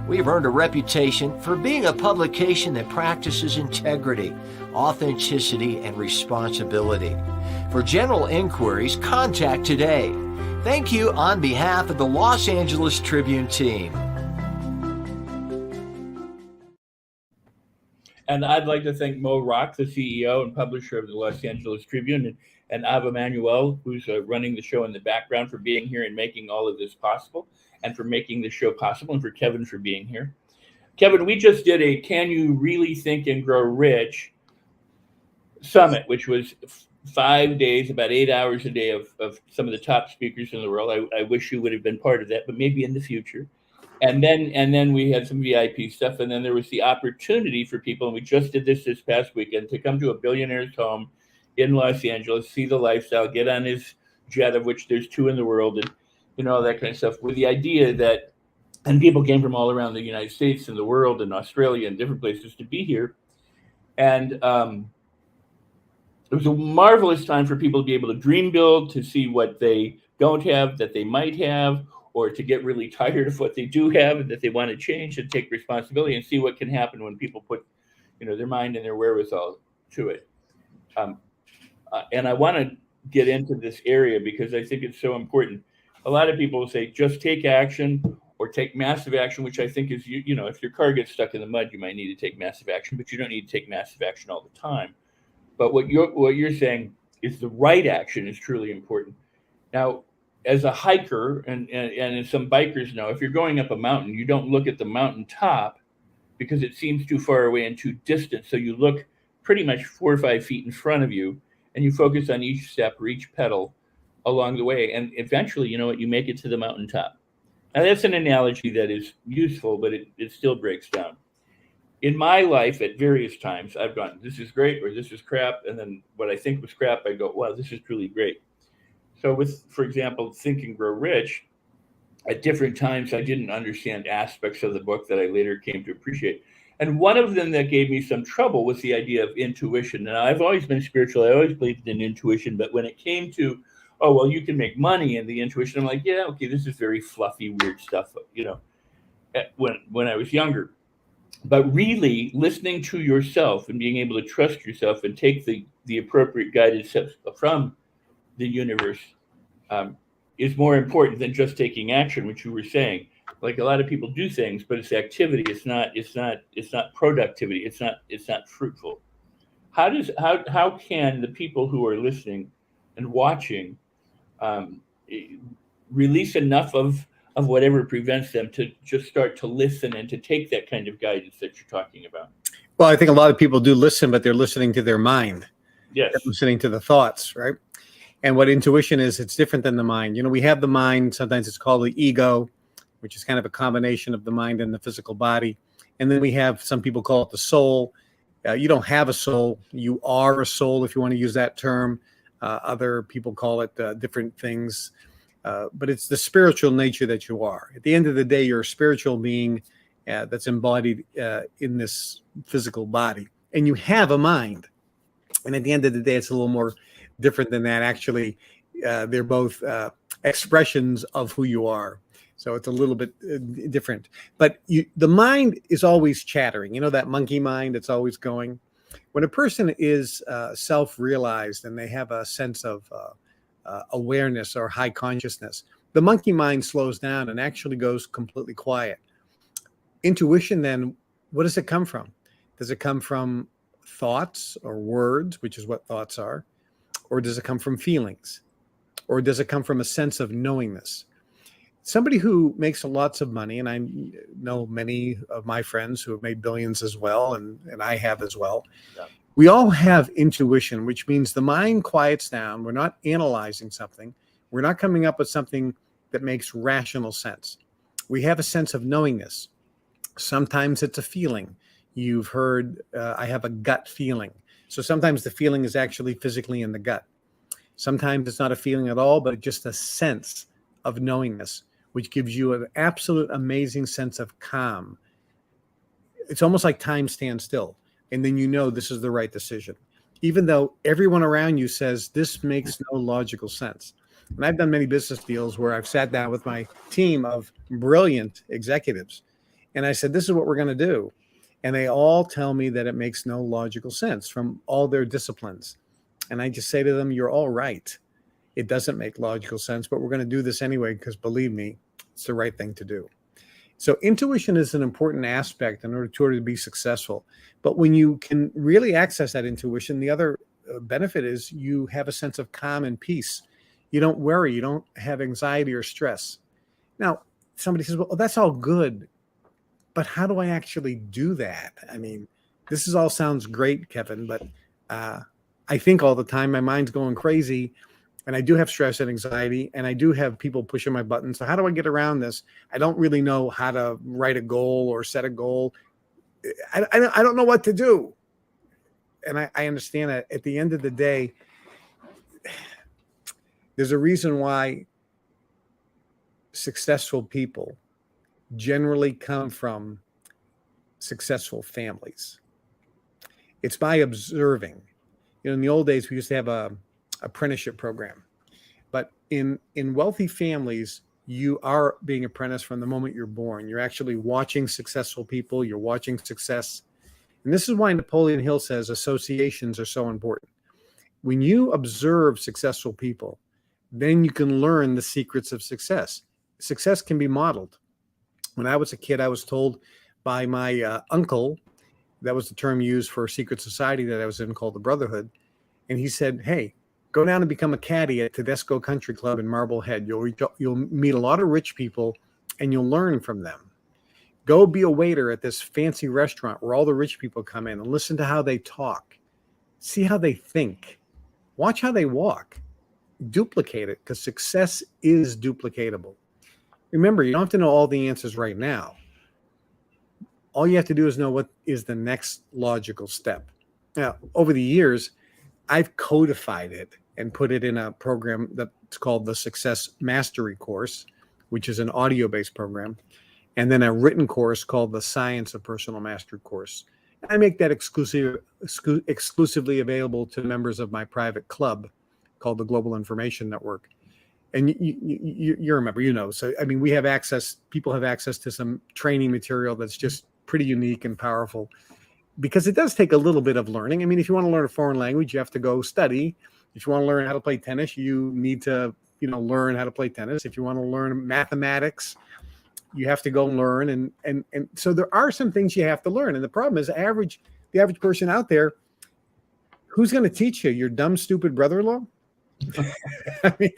We've earned a reputation for being a publication that practices integrity, authenticity, and responsibility. For general inquiries, contact today. Thank you on behalf of the Los Angeles Tribune team. And I'd like to thank Mo Rock, the CEO and publisher of the Los Angeles Tribune, and Ava Manuel, who's running the show in the background, for being here and making all of this possible, and for making the show possible, and for Kevin for being here. Kevin, we just did a Can You Really Think and Grow Rich summit, which was 5 days, about 8 hours a day of some of the top speakers in the world. I wish you would have been part of that, but maybe in the future. And then we had some VIP stuff, and then there was the opportunity for people, and we just did this past weekend, to come to a billionaire's home in Los Angeles, see the lifestyle, get on his jet, of which there's 2 in the world, and all that kind of stuff, with the idea that, and people came from all around the United States and the world and Australia and different places to be here. And it was a marvelous time for people to be able to dream build, to see what they don't have that they might have, or to get really tired of what they do have and that they want to change and take responsibility, and see what can happen when people put their mind and their wherewithal to it. And I want to get into this area because I think it's so important. A lot of people will say, just take action or take massive action, which I think is, if your car gets stuck in the mud, you might need to take massive action, but you don't need to take massive action all the time. But what you're saying is the right action is truly important. Now, as a hiker, and some bikers know, if you're going up a mountain, you don't look at the mountain top because it seems too far away and too distant. So you look pretty much 4 or 5 feet in front of you, and you focus on each step or each pedal along the way. And eventually, you make it to the mountaintop. Now, that's an analogy that is useful, but it still breaks down. In my life, at various times, I've gone, this is great, or this is crap. And then what I think was crap, I go, wow, this is truly great. So with, for example, Think and Grow Rich, at different times, I didn't understand aspects of the book that I later came to appreciate. And one of them that gave me some trouble was the idea of intuition. Now, I've always been spiritual. I always believed in intuition. But when it came to, oh, well, you can make money in the intuition, I'm like, yeah, okay, this is very fluffy, weird stuff, when I was younger. But really listening to yourself and being able to trust yourself and take the appropriate guided steps from the universe is more important than just taking action, which you were saying. Like, a lot of people do things, but it's activity. It's not productivity. It's not fruitful. how can the people who are listening and watching um, release enough of whatever prevents them to just start to listen and to take that kind of guidance that you're talking about? Well, I think a lot of people do listen, but they're listening to their mind. Yes. They're listening to the thoughts, right? And what intuition is, it's different than the mind. We have the mind. Sometimes it's called the ego, which is kind of a combination of the mind and the physical body. And then we have, some people call it the soul. You don't have a soul. You are a soul, if you want to use that term. Other people call it different things. But it's the spiritual nature that you are. At the end of the day, you're a spiritual being that's embodied in this physical body. And you have a mind. And at the end of the day, it's a little more different than that. Actually, they're both expressions of who you are. So it's a little bit different. But the mind is always chattering. That monkey mind, it's always going. When a person is self-realized and they have a sense of awareness or high consciousness, the monkey mind slows down and actually goes completely quiet. Intuition, then, what does it come from? Does it come from thoughts or words, which is what thoughts are? Or does it come from feelings? Or does it come from a sense of knowingness? Somebody who makes lots of money, and I know many of my friends who have made billions as well, and I have as well. Yeah. We all have intuition, which means the mind quiets down. We're not analyzing something. We're not coming up with something that makes rational sense. We have a sense of knowingness. Sometimes it's a feeling. You've heard, I have a gut feeling. So sometimes the feeling is actually physically in the gut. Sometimes it's not a feeling at all, but just a sense of knowingness, which gives you an absolute amazing sense of calm. It's almost like time stands still. And then this is the right decision, even though everyone around you says this makes no logical sense. And I've done many business deals where I've sat down with my team of brilliant executives, and I said, this is what we're going to do. And they all tell me that it makes no logical sense from all their disciplines. And I just say to them, you're all right. It doesn't make logical sense, but we're going to do this anyway, because believe me, it's the right thing to do. So intuition is an important aspect in order to be successful. But when you can really access that intuition, the other benefit is you have a sense of calm and peace. You don't worry. You don't have anxiety or stress. Now, somebody says, well, that's all good, but how do I actually do that? I mean, this all sounds great, Kevin, but I think all the time my mind's going crazy, and I do have stress and anxiety, and I do have people pushing my buttons. So how do I get around this? I don't really know how to write a goal or set a goal. I don't know what to do. And I understand that at the end of the day, there's a reason why successful people generally come from successful families. It's by observing. In the old days, we used to have a apprenticeship program, but in wealthy families, you are being apprenticed from the moment you're born. You're actually watching successful people. You're watching success. And this is why Napoleon Hill says associations are so important. When you observe successful people, then you can learn the secrets of success. Success can be modeled. When I was a kid, I was told by my uncle, that was the term used for a secret society that I was in called the Brotherhood. And he said, hey, go down and become a caddy at Tedesco Country Club in Marblehead. You'll meet a lot of rich people and you'll learn from them. Go be a waiter at this fancy restaurant where all the rich people come in and listen to how they talk. See how they think. Watch how they walk. Duplicate it, because success is duplicatable. Remember, you don't have to know all the answers right now. All you have to do is know what is the next logical step. Now, over the years, I've codified it and put it in a program that's called the Success Mastery Course, which is an audio-based program, and then a written course called the Science of Personal Mastery Course. I make that exclusively available to members of my private club called the Global Information Network. And you remember, so, I mean, we have access, people have access to some training material that's just pretty unique and powerful, because it does take a little bit of learning. I mean, if you want to learn a foreign language, you have to go study. If you want to learn how to play tennis, you need to, learn how to play tennis. If you want to learn mathematics, you have to go learn. And so there are some things you have to learn. And the problem is the average person out there, Who's going to teach you? Your dumb, stupid brother-in-law? I mean,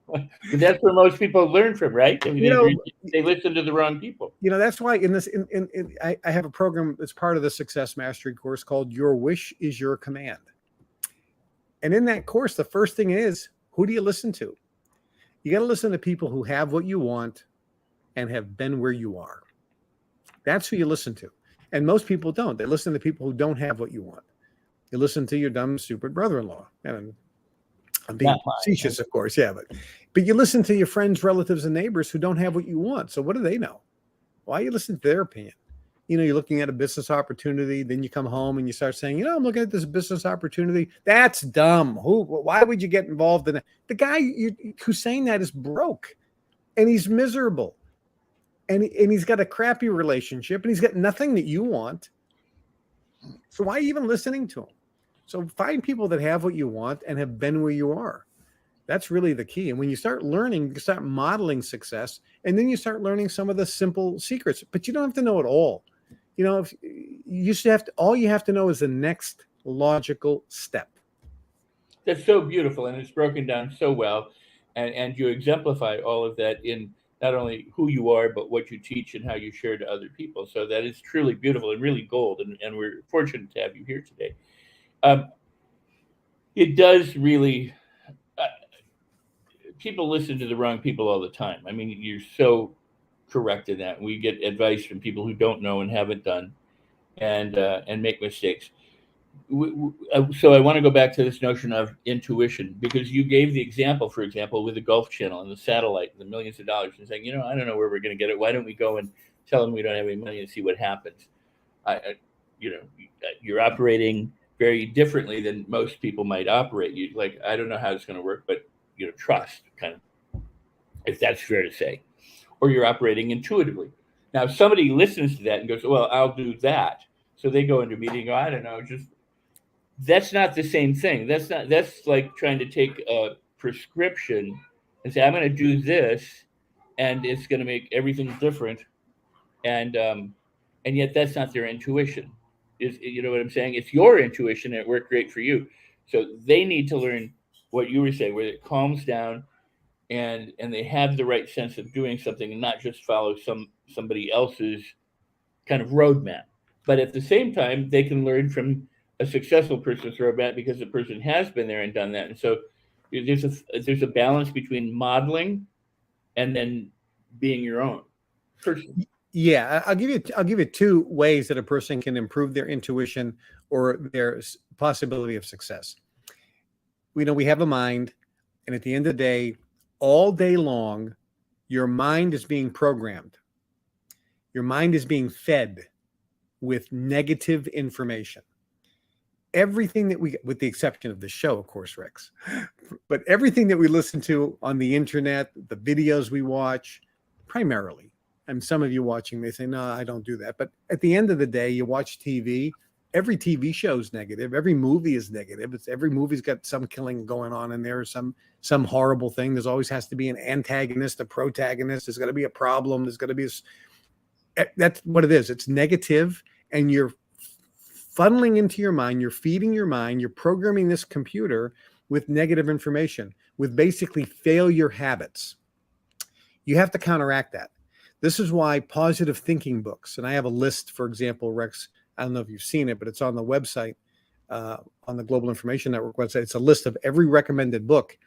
But that's where most people learn from, right? I mean, they listen to the wrong people. That's why I have a program that's part of the Success Mastery course called Your Wish is Your Command. And in that course, the first thing is, who do you listen to? You got to listen to people who have what you want and have been where you are. That's who you listen to. And most people don't. They listen to people who don't have what you want. You listen to your dumb, stupid brother-in-law. And I'm being facetious, of course. Yeah, but you listen to your friends, relatives, and neighbors who don't have what you want. So what do they know? Why you listen to their opinion? You're looking at a business opportunity. Then you come home and you start saying, I'm looking at this business opportunity. That's dumb. Why would you get involved in it? The guy who's saying that is broke, and he's miserable, and he's got a crappy relationship, and he's got nothing that you want. So why are you even listening to him? So find people that have what you want and have been where you are. That's really the key. And when you start learning, you start modeling success, and then you start learning some of the simple secrets, but you don't have to know it all. If you should have to, all you have to know is the next logical step. That's so beautiful, and it's broken down so well, and you exemplify all of that in not only who you are, but what you teach and how you share to other people. So that is truly beautiful and really gold, and we're fortunate to have you here today. It does really, people listen to the wrong people all the time. I mean, you're so correct in that. We get advice from people who don't know and haven't done, and make mistakes. So I want to go back to this notion of intuition, because you gave the example, for example, with the Gulf Channel and the satellite and the millions of dollars, and saying, I don't know where we're going to get it. Why don't we go and tell them we don't have any money and see what happens? You're operating very differently than most people might operate. I don't know how it's going to work, but trust, kind of, if that's fair to say. Or you're operating intuitively. Now, if somebody listens to that and goes, well, I'll do that. So they go into a meeting and go, I don't know, that's not the same thing. That's like trying to take a prescription and say, I'm going to do this, and it's going to make everything different. And yet that's not their intuition. You know what I'm saying? It's your intuition, and it worked great for you. So they need to learn what you were saying, where it calms down, and they have the right sense of doing something, and not just follow somebody else's kind of roadmap. But at the same time, they can learn from a successful person's roadmap, because the person has been there and done that. And so there's a balance between modeling and then being your own person. Yeah, I'll give you two ways that a person can improve their intuition or their possibility of success. We have a mind, and at the end of the day, all day long, your mind is being programmed. Your mind is being fed with negative information. Everything that with the exception of the show, of course, Rex, but everything that we listen to on the internet, the videos we watch, primarily, and some of you watching may say, no, I don't do that. But at the end of the day, you watch TV, every TV show is negative. Every movie is negative. Every movie's got some killing going on in there, some horrible thing. There's always has to be an antagonist, a protagonist. There's got to be a problem. There's got to be that's what it is. It's negative, and you're funneling into your mind. You're feeding your mind. You're programming this computer with negative information, with basically failure habits. You have to counteract that. This is why positive thinking books, and I have a list, for example, Rex, I don't know if you've seen it, but it's on the website, on the Global Information Network website. It's a list of every recommended book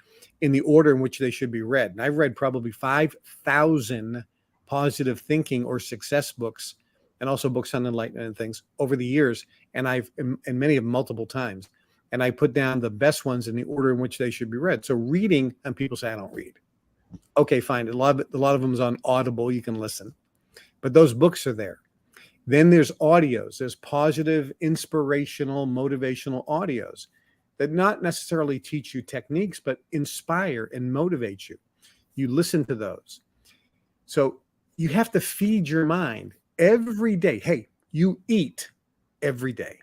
in the order in which they should be read. And I've read probably 5,000 positive thinking or success books, and also books on enlightenment and things over the years. And and many of them multiple times. And I put down the best ones in the order in which they should be read. So reading, and people say, I don't read. Okay, fine. A lot of them is on Audible. You can listen, but those books are there. Then there's audios. There's positive, inspirational, motivational audios that not necessarily teach you techniques, but inspire and motivate you. You listen to those. So you have to feed your mind every day. Hey, you eat every day.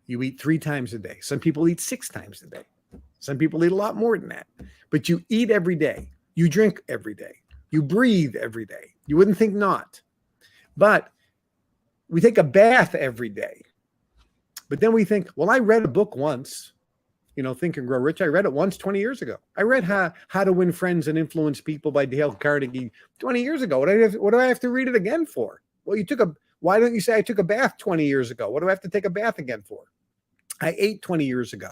You eat 3 times a day. Some people eat 6 times a day. Some people eat a lot more than that. But you eat every day. You drink every day. You breathe every day. You wouldn't think not. But we take a bath every day. But then we think, well, I read a book once, Think and Grow Rich. I read it once 20 years ago. I read How to Win Friends and Influence People by Dale Carnegie 20 years ago. What do I have to read it again for? Well, why don't you say I took a bath 20 years ago? What do I have to take a bath again for? I ate 20 years ago.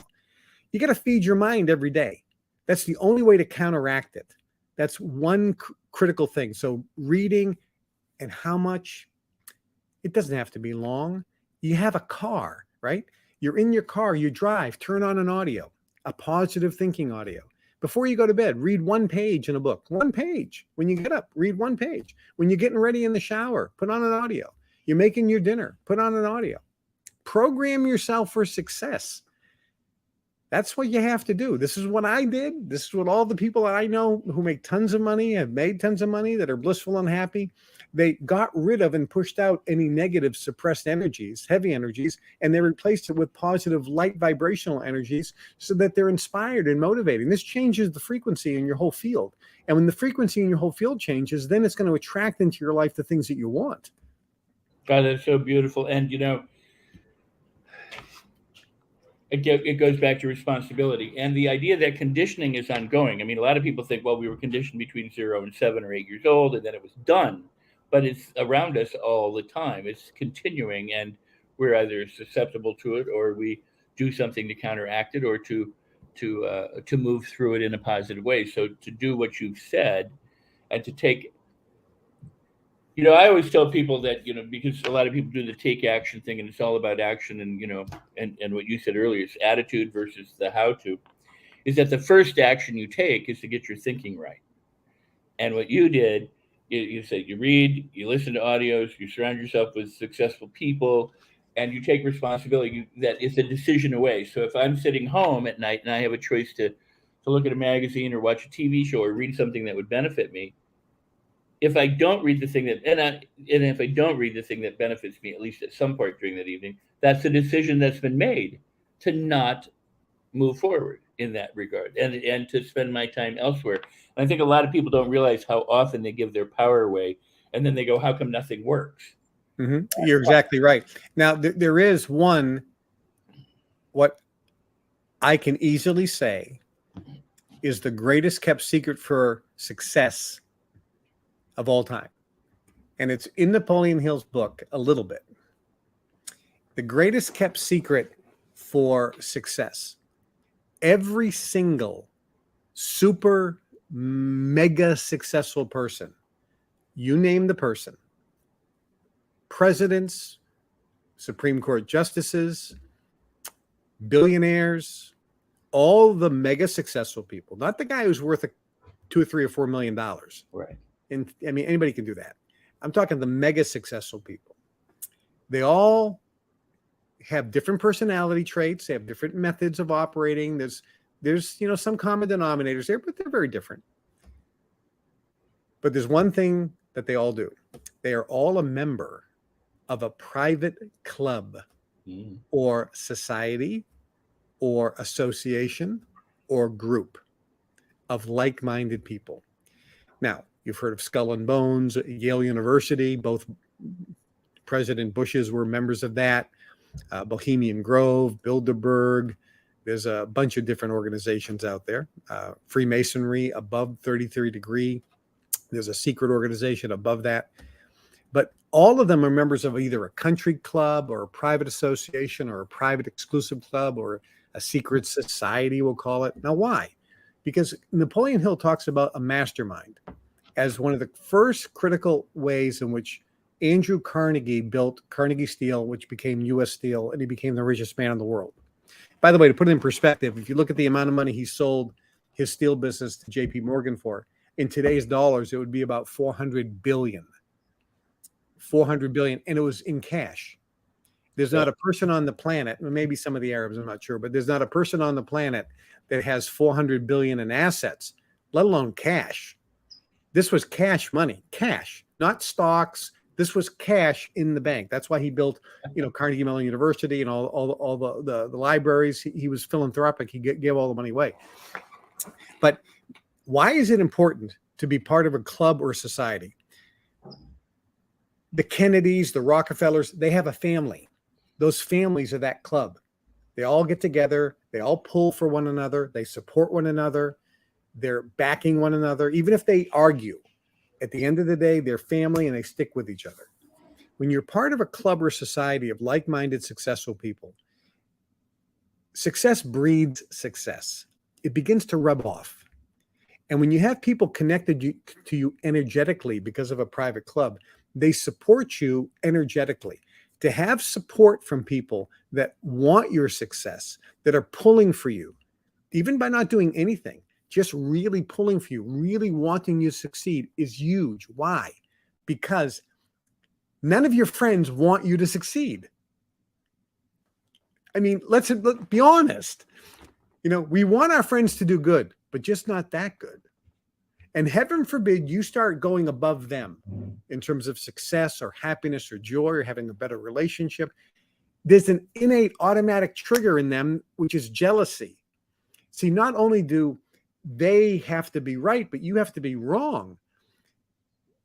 You got to feed your mind every day. That's the only way to counteract it. That's one critical thing. So reading, and how much, it doesn't have to be long. You have a car, right? You're in your car, you drive, turn on an audio, a positive thinking audio. Before you go to bed, read one page in a book. One page. When you get up, read one page. When you're getting ready in the shower, put on an audio. You're making your dinner, put on an audio. Program yourself for success. That's what you have to do. This is what I did. This is what all the people that I know who make tons of money, have made tons of money, that are blissful and happy, they got rid of and pushed out any negative suppressed energies, heavy energies, and they replaced it with positive light vibrational energies so that they're inspired and motivating. This changes the frequency in your whole field. And when the frequency in your whole field changes, then it's going to attract into your life the things that you want. God, that's so beautiful. And, it goes back to responsibility and the idea that conditioning is ongoing. I mean, a lot of people think, well, we were conditioned between 0 and 7 or 8 years old, and then it was done. But it's around us all the time. It's continuing, and we're either susceptible to it, or we do something to counteract it, or to move through it in a positive way. So to do what you've said, and to take. I always tell people that, because a lot of people do the take action thing, and it's all about action, and, and what you said earlier is attitude versus the how to, is that the first action you take is to get your thinking right. And what you did, you said you read, you listen to audios, you surround yourself with successful people, and you take responsibility. That is a decision away. So if I'm sitting home at night and I have a choice to look at a magazine or watch a TV show or read something that would benefit me, if I don't read the thing that, and if I don't read the thing that benefits me, at least at some point during that evening, that's a decision that's been made to not move forward in that regard, and to spend my time elsewhere. And I think a lot of people don't realize how often they give their power away, and then they go, how come nothing works? Mm-hmm. You're exactly right. Now, there is one, what I can easily say is the greatest kept secret for success of all time. And it's in Napoleon Hill's book a little bit. The greatest kept secret for success. Every single super mega successful person, you name the person, presidents, Supreme Court justices, billionaires, all the mega successful people, not the guy who's worth $2 or $3 or $4 million. Right. And I mean, anybody can do that. I'm talking the mega successful people. They all have different personality traits. They have different methods of operating. There's some common denominators there, but they're very different. But there's one thing that they all do. They are all a member of a private club or society or association or group of like-minded people. Now, you've heard of Skull and Bones, Yale University. Both President Bushes were members of that. Bohemian Grove, Bilderberg. There's a bunch of different organizations out there. Freemasonry above 33 degree. There's a secret organization above that. But all of them are members of either a country club or a private association or a private exclusive club or a secret society, we'll call it. Now, why? Because Napoleon Hill talks about a mastermind as one of the first critical ways in which Andrew Carnegie built Carnegie Steel, which became U.S. Steel, and he became the richest man in the world. By the way, to put it in perspective, if you look at the amount of money he sold his steel business to J.P. Morgan for, in today's dollars, it would be about $400 billion. $400 billion, and it was in cash. There's not a person on the planet, maybe some of the Arabs, I'm not sure, but there's not a person on the planet that has $400 billion in assets, let alone cash. This was cash money, cash, not stocks. This was cash in the bank. That's why he built, Carnegie Mellon University and all the libraries. He was philanthropic. He gave all the money away. But why is it important to be part of a club or society? The Kennedys, the Rockefellers, they have a family. Those families are that club. They all get together. They all pull for one another. They support one another. They're backing one another. Even if they argue, at the end of the day, they're family and they stick with each other. When you're part of a club or society of like-minded, successful people, success breeds success. It begins to rub off. And when you have people connected to you energetically because of a private club, they support you energetically. To have support from people that want your success, that are pulling for you, even by not doing anything, just really pulling for you, really wanting you to succeed is huge. Why? Because none of your friends want you to succeed. I mean, let's be honest. We want our friends to do good, but just not that good. And heaven forbid you start going above them in terms of success or happiness or joy or having a better relationship. There's an innate automatic trigger in them, which is jealousy. See, not only do they have to be right, but you have to be wrong.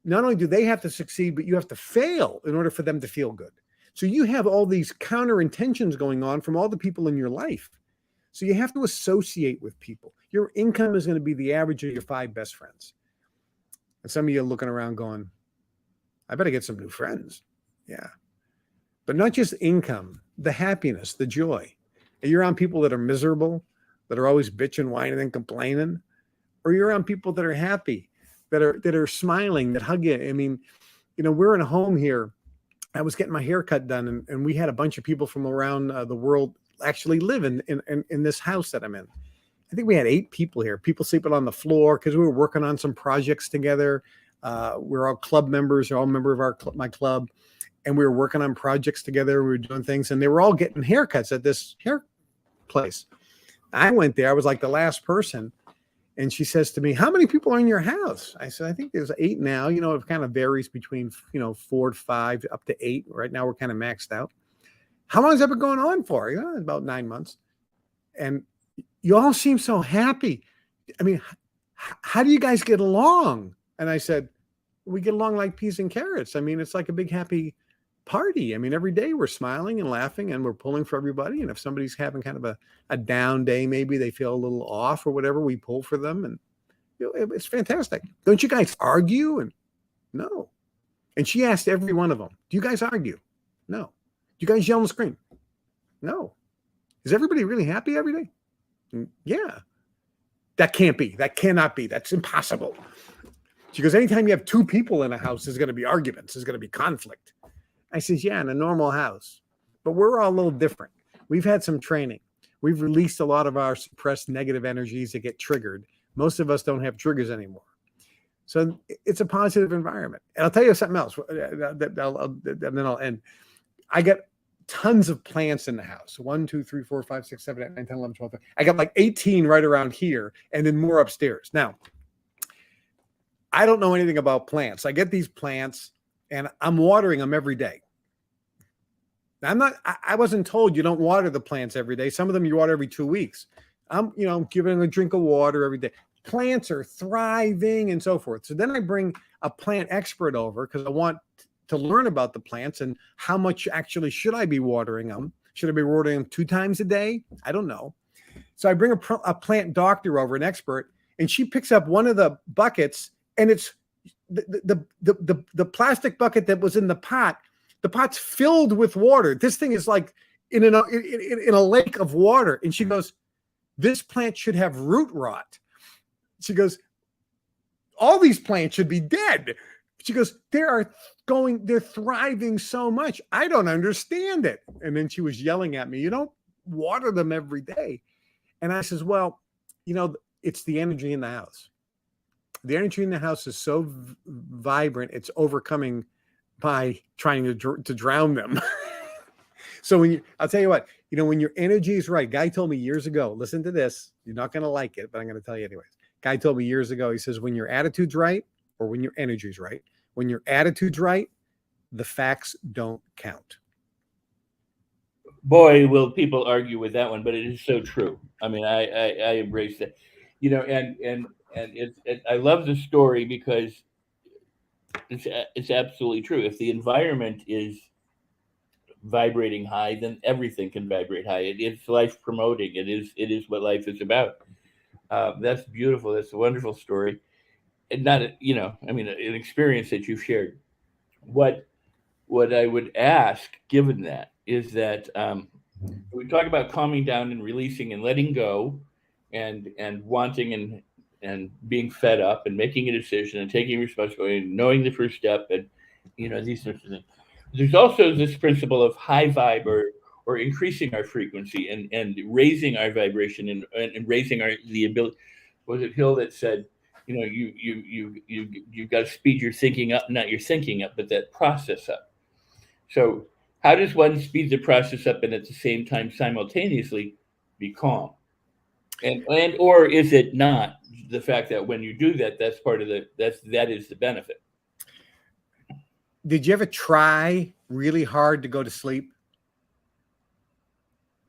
Not only do they have to succeed, but you have to fail in order for them to feel good. So you have all these counter intentions going on from all the people in your life. So you have to associate with people. Your income is going to be the average of your 5 best friends. And some of you are looking around going, I better get some new friends. Yeah. But not just income, the happiness, the joy. Are you around people that are miserable, that are always bitching, whining, and complaining? Or you're around people that are happy, that are smiling, that hug you? I mean, we're in a home here. I was getting my hair cut done, and we had a bunch of people from around the world actually live in this house that I'm in. I think we had 8 people here, people sleeping on the floor because we were working on some projects together. We're all club members, they're all member of my club, and we were working on projects together. We were doing things, and they were all getting haircuts at this hair place. I went there. I was like the last person. And she says to me, how many people are in your house? I said, I think there's 8 now. It kind of varies between, 4 to 5 up to 8. Right now we're kind of maxed out. How long has that been going on for? About 9 months. And you all seem so happy. I mean, how do you guys get along? And I said, we get along like peas and carrots. I mean, it's like a big happy party. I mean, every day we're smiling and laughing and we're pulling for everybody. And if somebody's having kind of a down day, maybe they feel a little off or whatever, we pull for them. And it's fantastic. Don't you guys argue? And no. And she asked every one of them, do you guys argue? No. Do you guys yell and scream? No. Is everybody really happy every day? Yeah. That can't be. That cannot be. That's impossible. She goes, anytime you have 2 people in a house, there's going to be arguments. There's going to be conflict. I says, yeah, in a normal house. But we're all a little different. We've had some training. We've released a lot of our suppressed negative energies that get triggered. Most of us don't have triggers anymore. So it's a positive environment. And I'll tell you something else, and then I'll end. I got tons of plants in the house. 1, 2, 3, 4, 5, 6, 7, 8, 9, 10, 11, 12. I got like 18 right around here and then more upstairs. Now, I don't know anything about plants. I get these plants and I'm watering them every day. I wasn't told you don't water the plants every day. Some of them you water every 2 weeks. I'm, giving them a drink of water every day. Plants are thriving and so forth. So then I bring a plant expert over because I want to learn about the plants and how much actually should I be watering them? Should I be watering them 2 times a day? I don't know. So I bring a plant doctor over, an expert, and she picks up one of the buckets, and it's the plastic bucket that was in the pot. The pot's filled with water. This thing is like in a lake of water. And she goes, this plant should have root rot. She goes, all these plants should be dead. She goes, they're thriving so much. I don't understand it. And then she was yelling at me, you don't water them every day. And I says, well, it's the energy in the house. The energy in the house is so vibrant, it's overcoming by trying to drown them. So I'll tell you what, when your energy is right, guy told me years ago, listen to this, you're not going to like it, but I'm going to tell you anyways. Guy told me years ago, he says, when your attitude's right, or when your energy's right, when your attitude's right, the facts don't count. Boy, will people argue with that one, but it is so true. I mean, I embrace that, and I love the story because it's absolutely true. If the environment is vibrating high, then everything can vibrate high. It's life promoting. It is what life is about. That's beautiful. That's a wonderful story, and not I mean, an experience that you've shared. What I would ask, given that, is that we talk about calming down and releasing and letting go, and wanting and being fed up and making a decision and taking responsibility and knowing the first step, and these sorts of things. There's also this principle of high vibe, or increasing our frequency, and raising our vibration, and raising the ability. Was it Hill that said, you've got to speed your thinking up, not your thinking up, but that process up. So how does one speed the process up and at the same time simultaneously be calm? And or is it not the fact that when you do that, that's part of that is the benefit? Did you ever try really hard to go to sleep?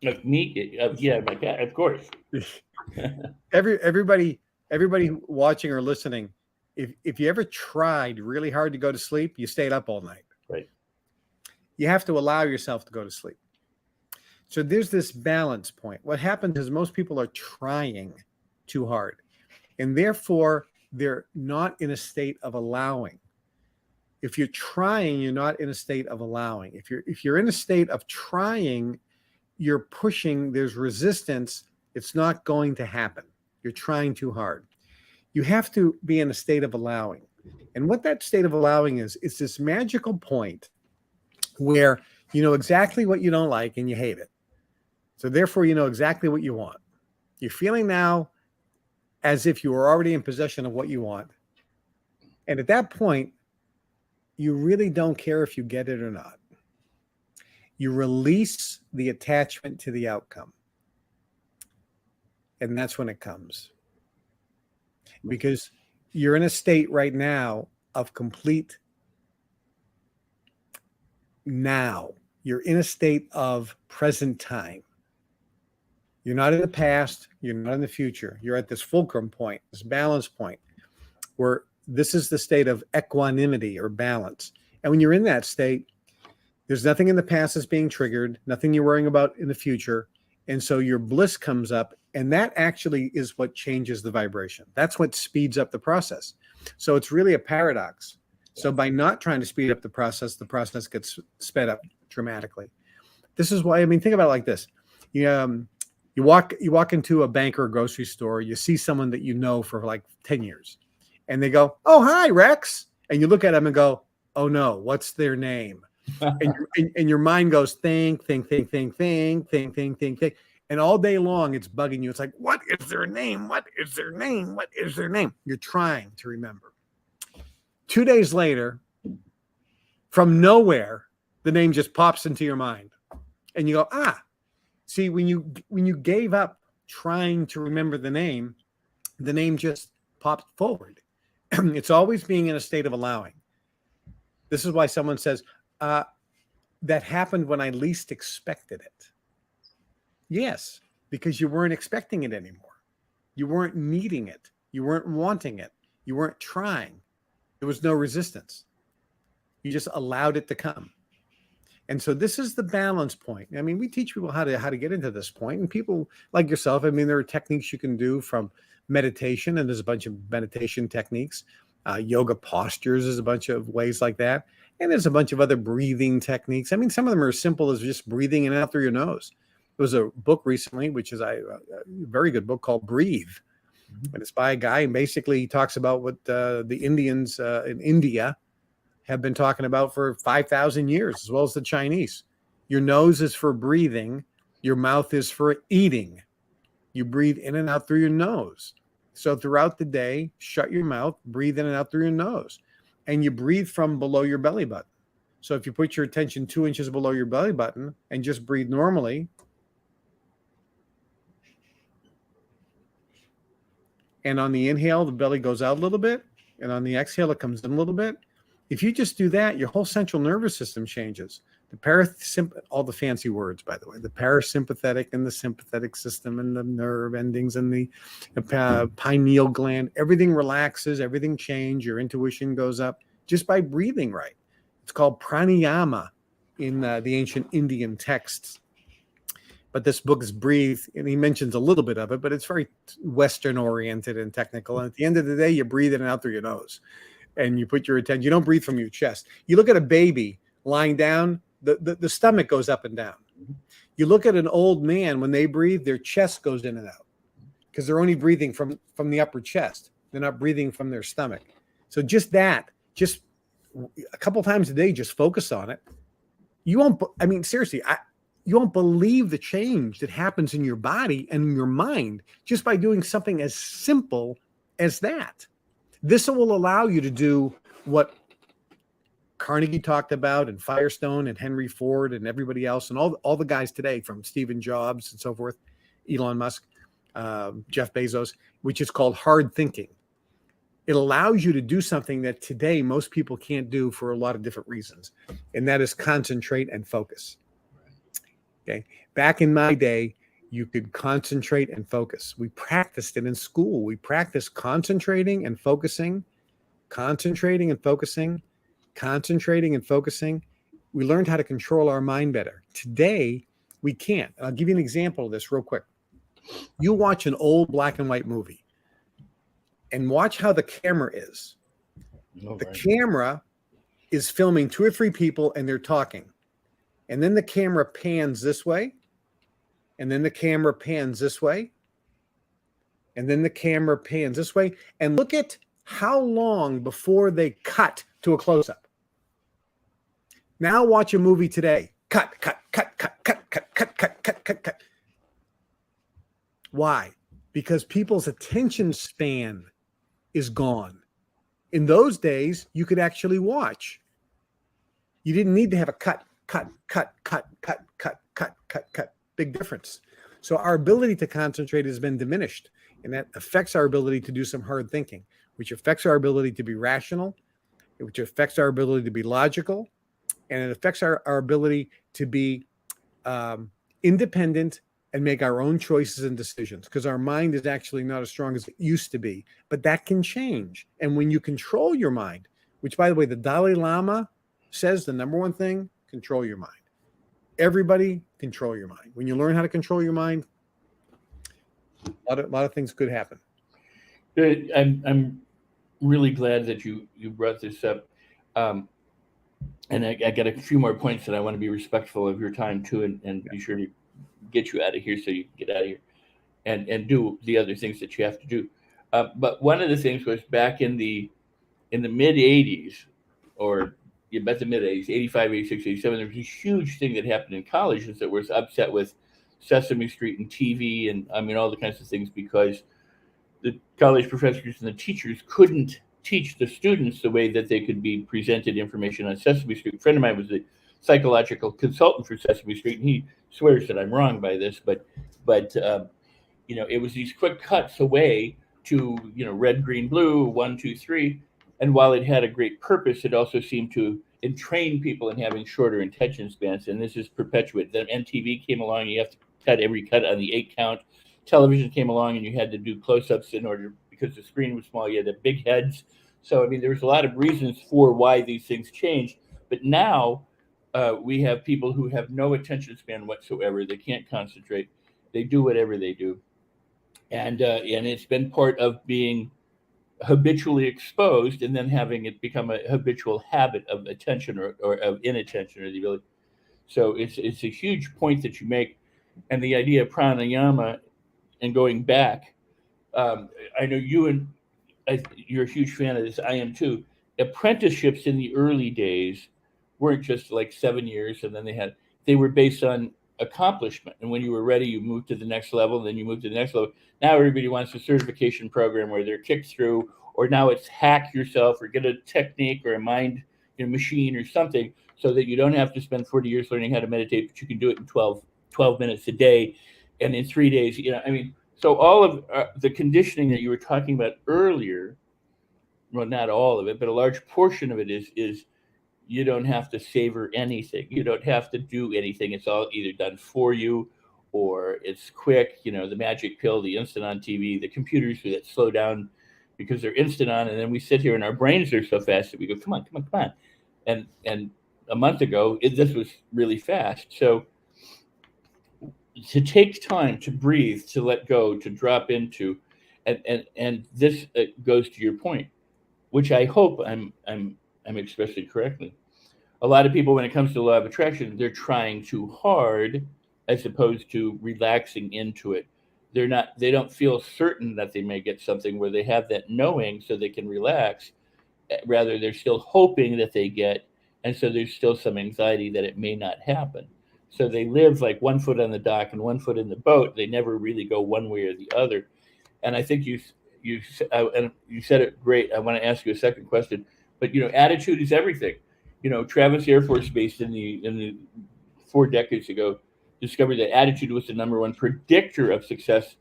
Like me, yeah, my cat, of course. Everybody watching or listening, if you ever tried really hard to go to sleep, you stayed up all night. Right. You have to allow yourself to go to sleep. So there's this balance point. What happens is most people are trying too hard, and therefore they're not in a state of allowing. If you're trying, you're not in a state of allowing. If you're in a state of trying, you're pushing, there's resistance, it's not going to happen. You're trying too hard. You have to be in a state of allowing. And what that state of allowing is, it's this magical point where you know exactly what you don't like and you hate it. So therefore, you know exactly what you want. You're feeling now as if you were already in possession of what you want. And at that point, you really don't care if you get it or not. You release the attachment to the outcome. And that's when it comes. Because you're in a state right now of complete now. You're in a state of present time. You're not in the past. You're not in the future. You're at this fulcrum point, this balance point, where this is the state of equanimity or balance. And when you're in that state, there's nothing in the past that's being triggered, nothing you're worrying about in the future. And so your bliss comes up, and that actually is what changes the vibration. That's what speeds up the process. So it's really a paradox. So by not trying to speed up the process gets sped up dramatically. This is why, I mean, think about it like this. You walk into a bank or a grocery store, you see someone that you know for like 10 years, and they go, "Oh, hi, Rex." And you look at them and go, "Oh no, what's their name?" and your mind goes, think. And all day long, it's bugging you. It's like, what is their name? What is their name? What is their name? You're trying to remember. 2 days later, from nowhere, the name just pops into your mind. And you go, see, when you gave up trying to remember the name just popped forward. It's always being in a state of allowing. This is why someone says, that happened when I least expected it. Yes, because you weren't expecting it anymore. You weren't needing it. You weren't wanting it. You weren't trying. There was no resistance. You just allowed it to come. And so this is the balance point. I mean, we teach people how to get into this point, and people like yourself, I mean, there are techniques you can do from meditation, and there's a bunch of meditation techniques. Yoga postures is a bunch of ways like that. And there's a bunch of other breathing techniques. I mean, some of them are as simple as just breathing in and out through your nose. There was a book recently, which is a very good book called Breathe. And it's by a guy, and basically he talks about what the Indians in India have been talking about for 5,000 years, as well as the Chinese. Your nose is for breathing. Your mouth is for eating. You breathe in and out through your nose. So throughout the day, shut your mouth, breathe in and out through your nose. And you breathe from below your belly button. So if you put your attention 2 inches below your belly button and just breathe normally, and on the inhale, the belly goes out a little bit, and on the exhale, it comes in a little bit. If you just do that, your whole central nervous system changes. All the fancy words, by the way, the parasympathetic and the sympathetic system and the nerve endings and the pineal gland, everything relaxes, everything changes. Your intuition goes up just by breathing right. It's called pranayama. in the ancient Indian texts. But this book is Breathe, and he mentions a little bit of it, but it's very Western oriented and technical. And at the end of the day, you breathe in and out through your nose, and you put your attention. You don't breathe from your chest. You look at a baby lying down, the stomach goes up and down. You look at an old man, when they breathe, their chest goes in and out because they're only breathing from the upper chest. They're not breathing from their stomach. So just a couple times a day, just focus on it. You won't, I mean, seriously, you won't believe the change that happens in your body and in your mind just by doing something as simple as that. This will allow you to do what Carnegie talked about, and Firestone and Henry Ford and everybody else, and all the guys today, from Stephen Jobs and so forth, Elon Musk, Jeff Bezos, which is called hard thinking. It allows you to do something that today most people can't do for a lot of different reasons, and that is concentrate and focus. Okay. Back in my day, you could concentrate and focus. We practiced it in school. We practiced concentrating and focusing, concentrating and focusing, concentrating and focusing. We learned how to control our mind better. Today, we can't. I'll give you an example of this real quick. You watch an old black and white movie and watch how the camera is. The camera is filming 2 or 3 people and they're talking. And then the camera pans this way. And then the camera pans this way. And then the camera pans this way. And look at how long before they cut to a close-up. Now watch a movie today. Cut, cut, cut, cut, cut, cut, cut, cut, cut, cut, cut. Why? Because people's attention span is gone. In those days, you could actually watch. You didn't need to have a cut, cut, cut, cut, cut, cut, cut, cut, cut. Big difference. So our ability to concentrate has been diminished, and that affects our ability to do some hard thinking, which affects our ability to be rational, which affects our ability to be logical, and it affects our ability to be independent and make our own choices and decisions, because our mind is actually not as strong as it used to be. But that can change. And when you control your mind, which, by the way, the Dalai Lama says the number one thing, control your mind. Everybody control your mind. When you learn how to control your mind, a lot of things could happen. Good. I'm really glad that you brought this up. And I got a few more points that I want to be respectful of your time too, and be sure to get you out of here so you can get out of here and do the other things that you have to do. But one of the things was back in the mid 80s, or about the mid 80s, 85, 86, 87, there was a huge thing that happened in colleges that was upset with Sesame Street and TV and I mean all the kinds of things, because the college professors and the teachers couldn't teach the students the way that they could be presented information on Sesame Street. A friend of mine was a psychological consultant for Sesame Street, and he swears that I'm wrong by this, but it was these quick cuts away to red, green, blue, 1, 2, 3, and while it had a great purpose, it also seemed to entrain people in having shorter attention spans, and this is perpetuated. Then MTV came along, and you have to cut every cut on the 8 count. Television came along, and you had to do close-ups in order, because the screen was small. You had the big heads. So, I mean, there was a lot of reasons for why these things changed. But now we have people who have no attention span whatsoever. They can't concentrate. They do whatever they do. And it's been part of being habitually exposed and then having it become a habitual habit of attention or of inattention or the ability. So it's a huge point that you make. And the idea of pranayama and going back, I know you're a huge fan of this. I am too. Apprenticeships in the early days weren't just like 7 years, and then they were based on accomplishment. And when you were ready, you moved to the next level, and then you moved to the next level. Now everybody wants a certification program where they're kicked through, or now it's hack yourself or get a technique or a mind machine or something, so that you don't have to spend 40 years learning how to meditate, but you can do it in 12 minutes a day, and in 3 days. So all of the conditioning that you were talking about earlier, well, not all of it, but a large portion of it is you don't have to savor anything. You don't have to do anything. It's all either done for you or it's quick. The magic pill, the instant on TV, the computers that slow down because they're instant on. And then we sit here and our brains are so fast that we go, come on. And a month ago, this was really fast. So to take time to breathe, to let go, to drop into, and this goes to your point, which I hope I'm expressing correctly. A lot of people, when it comes to the law of attraction, they're trying too hard as opposed to relaxing into it. They don't feel certain that they may get something where they have that knowing so they can relax. Rather, they're still hoping that they get, and so there's still some anxiety that it may not happen. So they live like one foot on the dock and one foot in the boat. They never really go one way or the other. And I think and you said it great. I want to ask you a second question, but attitude is everything. Travis Air Force Base in the 4 decades ago discovered that attitude was the number one predictor of success.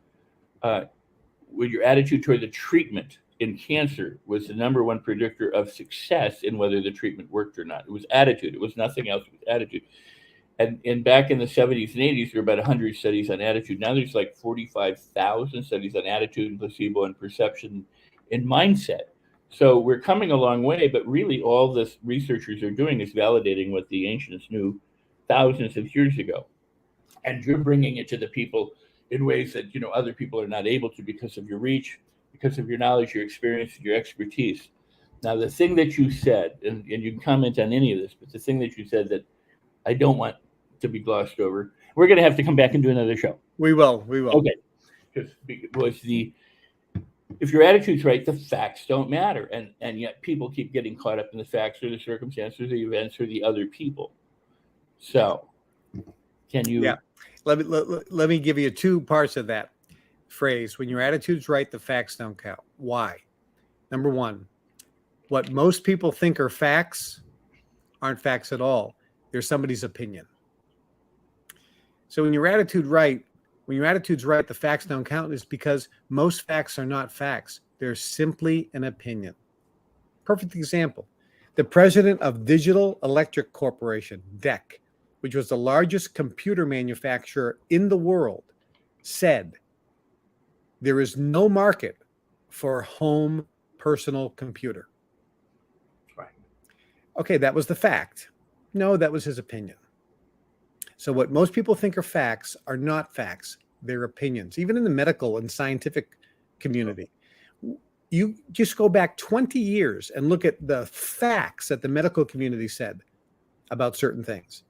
With your attitude toward the treatment in cancer was the number one predictor of success in whether the treatment worked or not. It was attitude. It was nothing else. It was attitude. And back in the 70s and 80s, there were about 100 studies on attitude. Now there's like 45,000 studies on attitude and placebo and perception and mindset. So we're coming a long way, but really all this researchers are doing is validating what the ancients knew thousands of years ago. And you're bringing it to the people in ways that other people are not able to because of your reach, because of your knowledge, your experience, your expertise. Now, the thing that you said, and you can comment on any of this, but the thing that you said that I don't want to be glossed over, we're going to have to come back and do another show. We will. Okay. Because if your attitude's right, the facts don't matter. And yet people keep getting caught up in the facts or the circumstances or the events or the other people. So can you... Yeah. Let me give you 2 parts of that phrase. When your attitude's right, the facts don't count. Why? Number 1, what most people think are facts aren't facts at all. They're somebody's opinion. So when your attitude's right, the facts don't count is because most facts are not facts. They're simply an opinion. Perfect example. The president of Digital Electric Corporation, DEC, which was the largest computer manufacturer in the world, said there is no market for a home personal computer. Right. Okay, that was the fact. No, that was his opinion. So what most people think are facts are not facts. They're opinions. Even in the medical and scientific community, you just go back 20 years and look at the facts that the medical community said about certain things.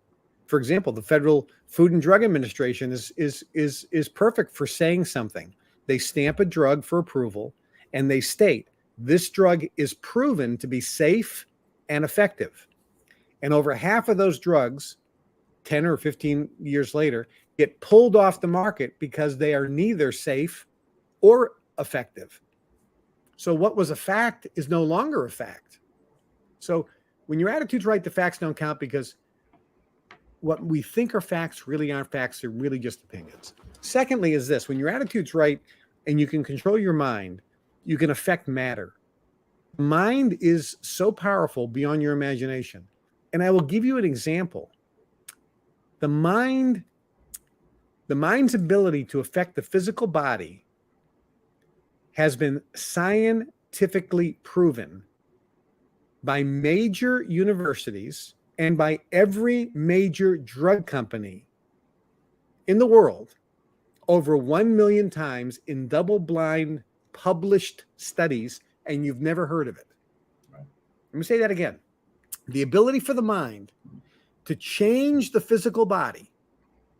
For example, the Federal Food and Drug Administration is perfect for saying something. They stamp a drug for approval and they state this drug is proven to be safe and effective. And over half of those drugs, 10 or 15 years later, get pulled off the market because they are neither safe or effective. So what was a fact is no longer a fact. So when your attitude's right, the facts don't count because what we think are facts really aren't facts. They're really just opinions. Secondly is this: when your attitude's right and you can control your mind, you can affect matter. Mind is so powerful beyond your imagination. And I will give you an example. The mind's ability to affect the physical body has been scientifically proven by major universities and by every major drug company in the world over 1 million times in double-blind published studies, and you've never heard of it. Right. Let me say that again. The ability for the mind to change the physical body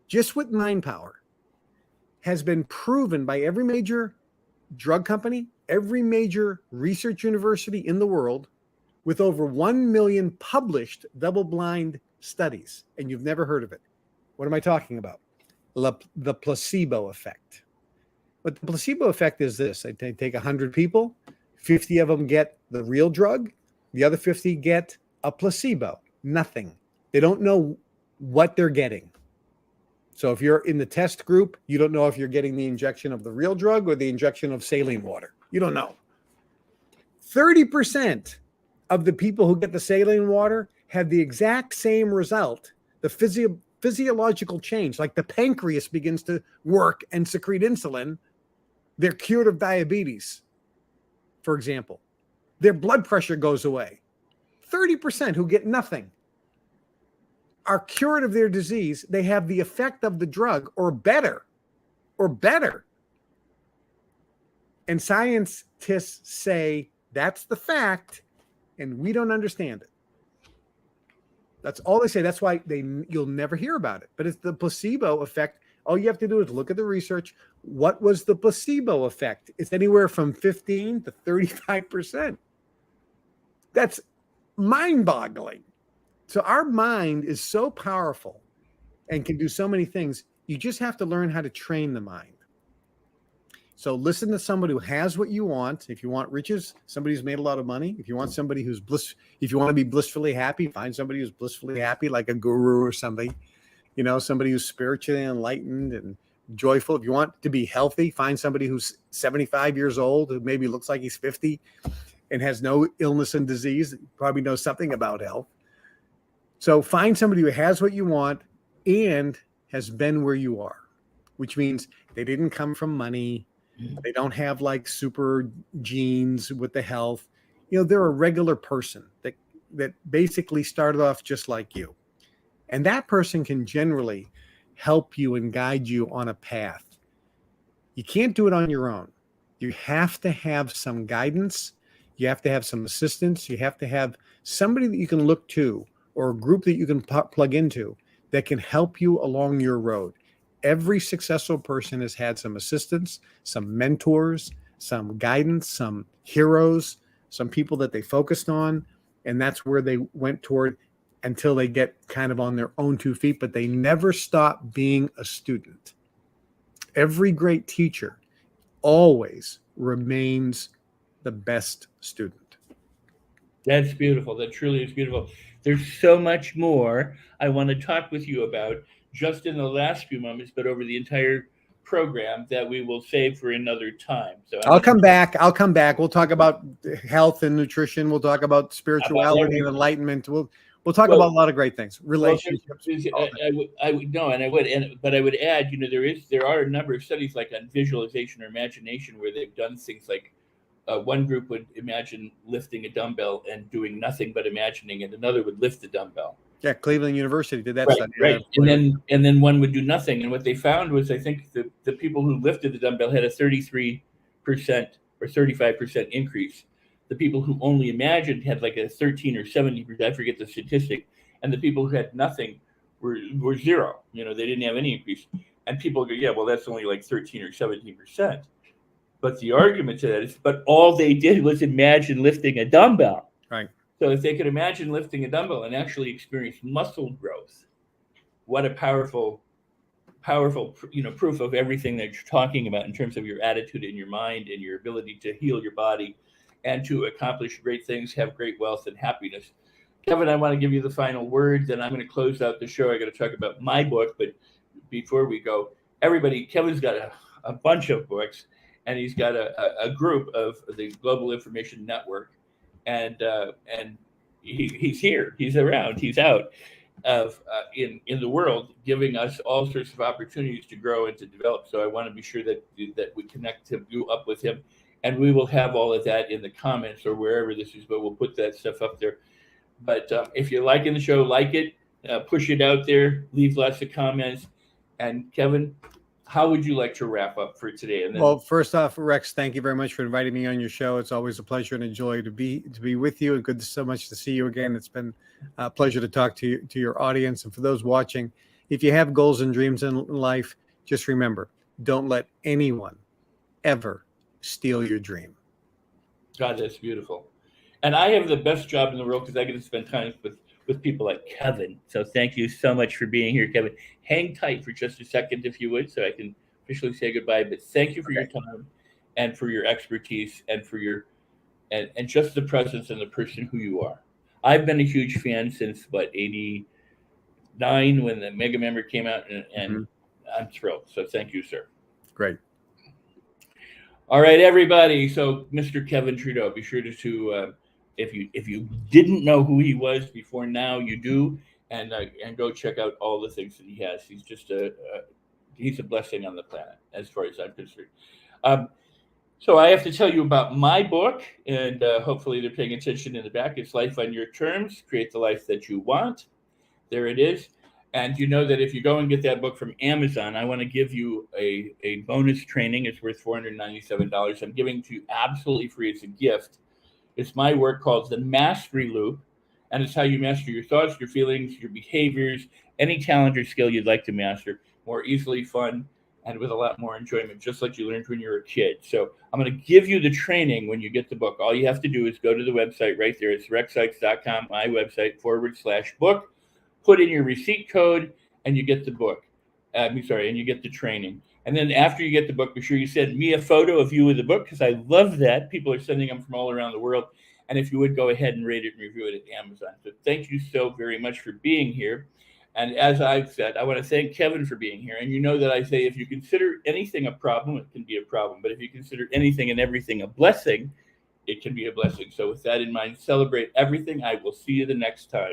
just with mind power has been proven by every major drug company, every major research university in the world, with over 1 million published double-blind studies, and you've never heard of it. What am I talking about? The placebo effect. But the placebo effect is this: I take 100 people, 50 of them get the real drug, the other 50 get a placebo, nothing. They don't know what they're getting. So if you're in the test group, you don't know if you're getting the injection of the real drug or the injection of saline water. You don't know. 30% of the people who get the saline water have the exact same result. The physiological change, like the pancreas begins to work and secrete insulin. They're cured of diabetes, for example. Their blood pressure goes away. 30% who get nothing. are cured of their disease. They have the effect of the drug or better. And scientists say that's the fact, and we don't understand it. That's all they say. That's why you'll never hear about it. But it's the placebo effect. All you have to do is look at the research. What was the placebo effect? It's anywhere from 15 to 35%. That's mind-boggling. So our mind is so powerful and can do so many things. You just have to learn how to train the mind. So listen to somebody who has what you want. If you want riches, somebody who's made a lot of money. If you want somebody who's if you want to be blissfully happy, find somebody who's blissfully happy, like a guru or somebody, somebody who's spiritually enlightened and joyful. If you want to be healthy, find somebody who's 75 years old, who maybe looks like he's 50 and has no illness and disease, probably knows something about health. So find somebody who has what you want and has been where you are, which means they didn't come from money. They don't have like super genes with the health. They're a regular person that basically started off just like you. And that person can generally help you and guide you on a path. You can't do it on your own. You have to have some guidance. You have to have some assistance. You have to have somebody that you can look to or a group that you can plug into that can help you along your road. Every successful person has had some assistance, some mentors, some guidance, some heroes, some people that they focused on. And that's where they went toward until they get kind of on their own 2 feet, but they never stop being a student. Every great teacher always remains the best student. That's beautiful. That truly is beautiful. There's so much more I want to talk with you about just in the last few moments, but over the entire program that we will save for another time. So I'll come back. We'll talk about health and nutrition. We'll talk about spirituality and enlightenment. We'll talk about a lot of great things, relationships. I would add, there are a number of studies like on visualization or imagination where they've done things like one group would imagine lifting a dumbbell and doing nothing but imagining, and another would lift the dumbbell. Yeah, Cleveland University did that study. Right. And then one would do nothing. And what they found was, I think the people who lifted the dumbbell had a 33% or 35% increase. The people who only imagined had like a 13 or 70%, I forget the statistic. And the people who had nothing were zero. They didn't have any increase. And people go, yeah, well, that's only like 13 or 17%. But the argument to that is, but all they did was imagine lifting a dumbbell. Right. So if they could imagine lifting a dumbbell and actually experience muscle growth, what a powerful, proof of everything that you're talking about in terms of your attitude and your mind and your ability to heal your body and to accomplish great things, have great wealth and happiness. Kevin, I want to give you the final word, then I'm going to close out the show. I got to talk about my book, but before we go, everybody, Kevin's got a bunch of books, and he's got a group of the Global Information Network. And he's here, he's around, he's out in the world, giving us all sorts of opportunities to grow and to develop. So I want to be sure that we connect you up with him, and we will have all of that in the comments or wherever this is, but we'll put that stuff up there. But if you're liking the show, like it, push it out there, leave lots of comments. And Kevin, how would you like to wrap up for today? And then, well, first off, Rex, thank you very much for inviting me on your show. It's always a pleasure and a joy to be with you, and good so much to see you again. It's been a pleasure to talk to your audience. And for those watching, if you have goals and dreams in life, just remember, don't let anyone ever steal your dream. God, that's beautiful. And I have the best job in the world because I get to spend time with people like Kevin. So thank you so much for being here, Kevin. Hang tight for just a second, if you would, so I can officially say goodbye. But thank you for your time and for your expertise and for your and just the presence and the person who you are. I've been a huge fan since 89 when the Mega Member came out, and I'm thrilled. So thank you, sir. Great. All right, everybody. So Mr. Kevin Trudeau, be sure to if you didn't know who he was before, now you do, and go check out all the things that he has. He's just he's a blessing on the planet, as far as I'm concerned. So I have to tell you about my book, and hopefully they're paying attention in the back. It's Life on Your Terms, Create the Life That You Want. There it is. And you know that if you go and get that book from Amazon, I want to give you a bonus training. It's worth $497. I'm giving to you absolutely free. It's a gift. It's my work called The Mastery Loop. And it's how you master your thoughts, your feelings, your behaviors, any talent or skill you'd like to master more easily, fun, and with a lot more enjoyment, just like you learned when you were a kid. So I'm going to give you the training when you get the book. All you have to do is go to the website right there. It's rexsikes.com, my website, /book. Put in your receipt code, and you get the book. And you get the training. And then after you get the book, be sure you send me a photo of you with the book, because I love that. People are sending them from all around the world. And if you would, go ahead and rate it and review it at Amazon. So thank you so very much for being here. And as I've said, I want to thank Kevin for being here. And you know that I say, if you consider anything a problem, it can be a problem. But if you consider anything and everything a blessing, it can be a blessing. So with that in mind, celebrate everything. I will see you the next time.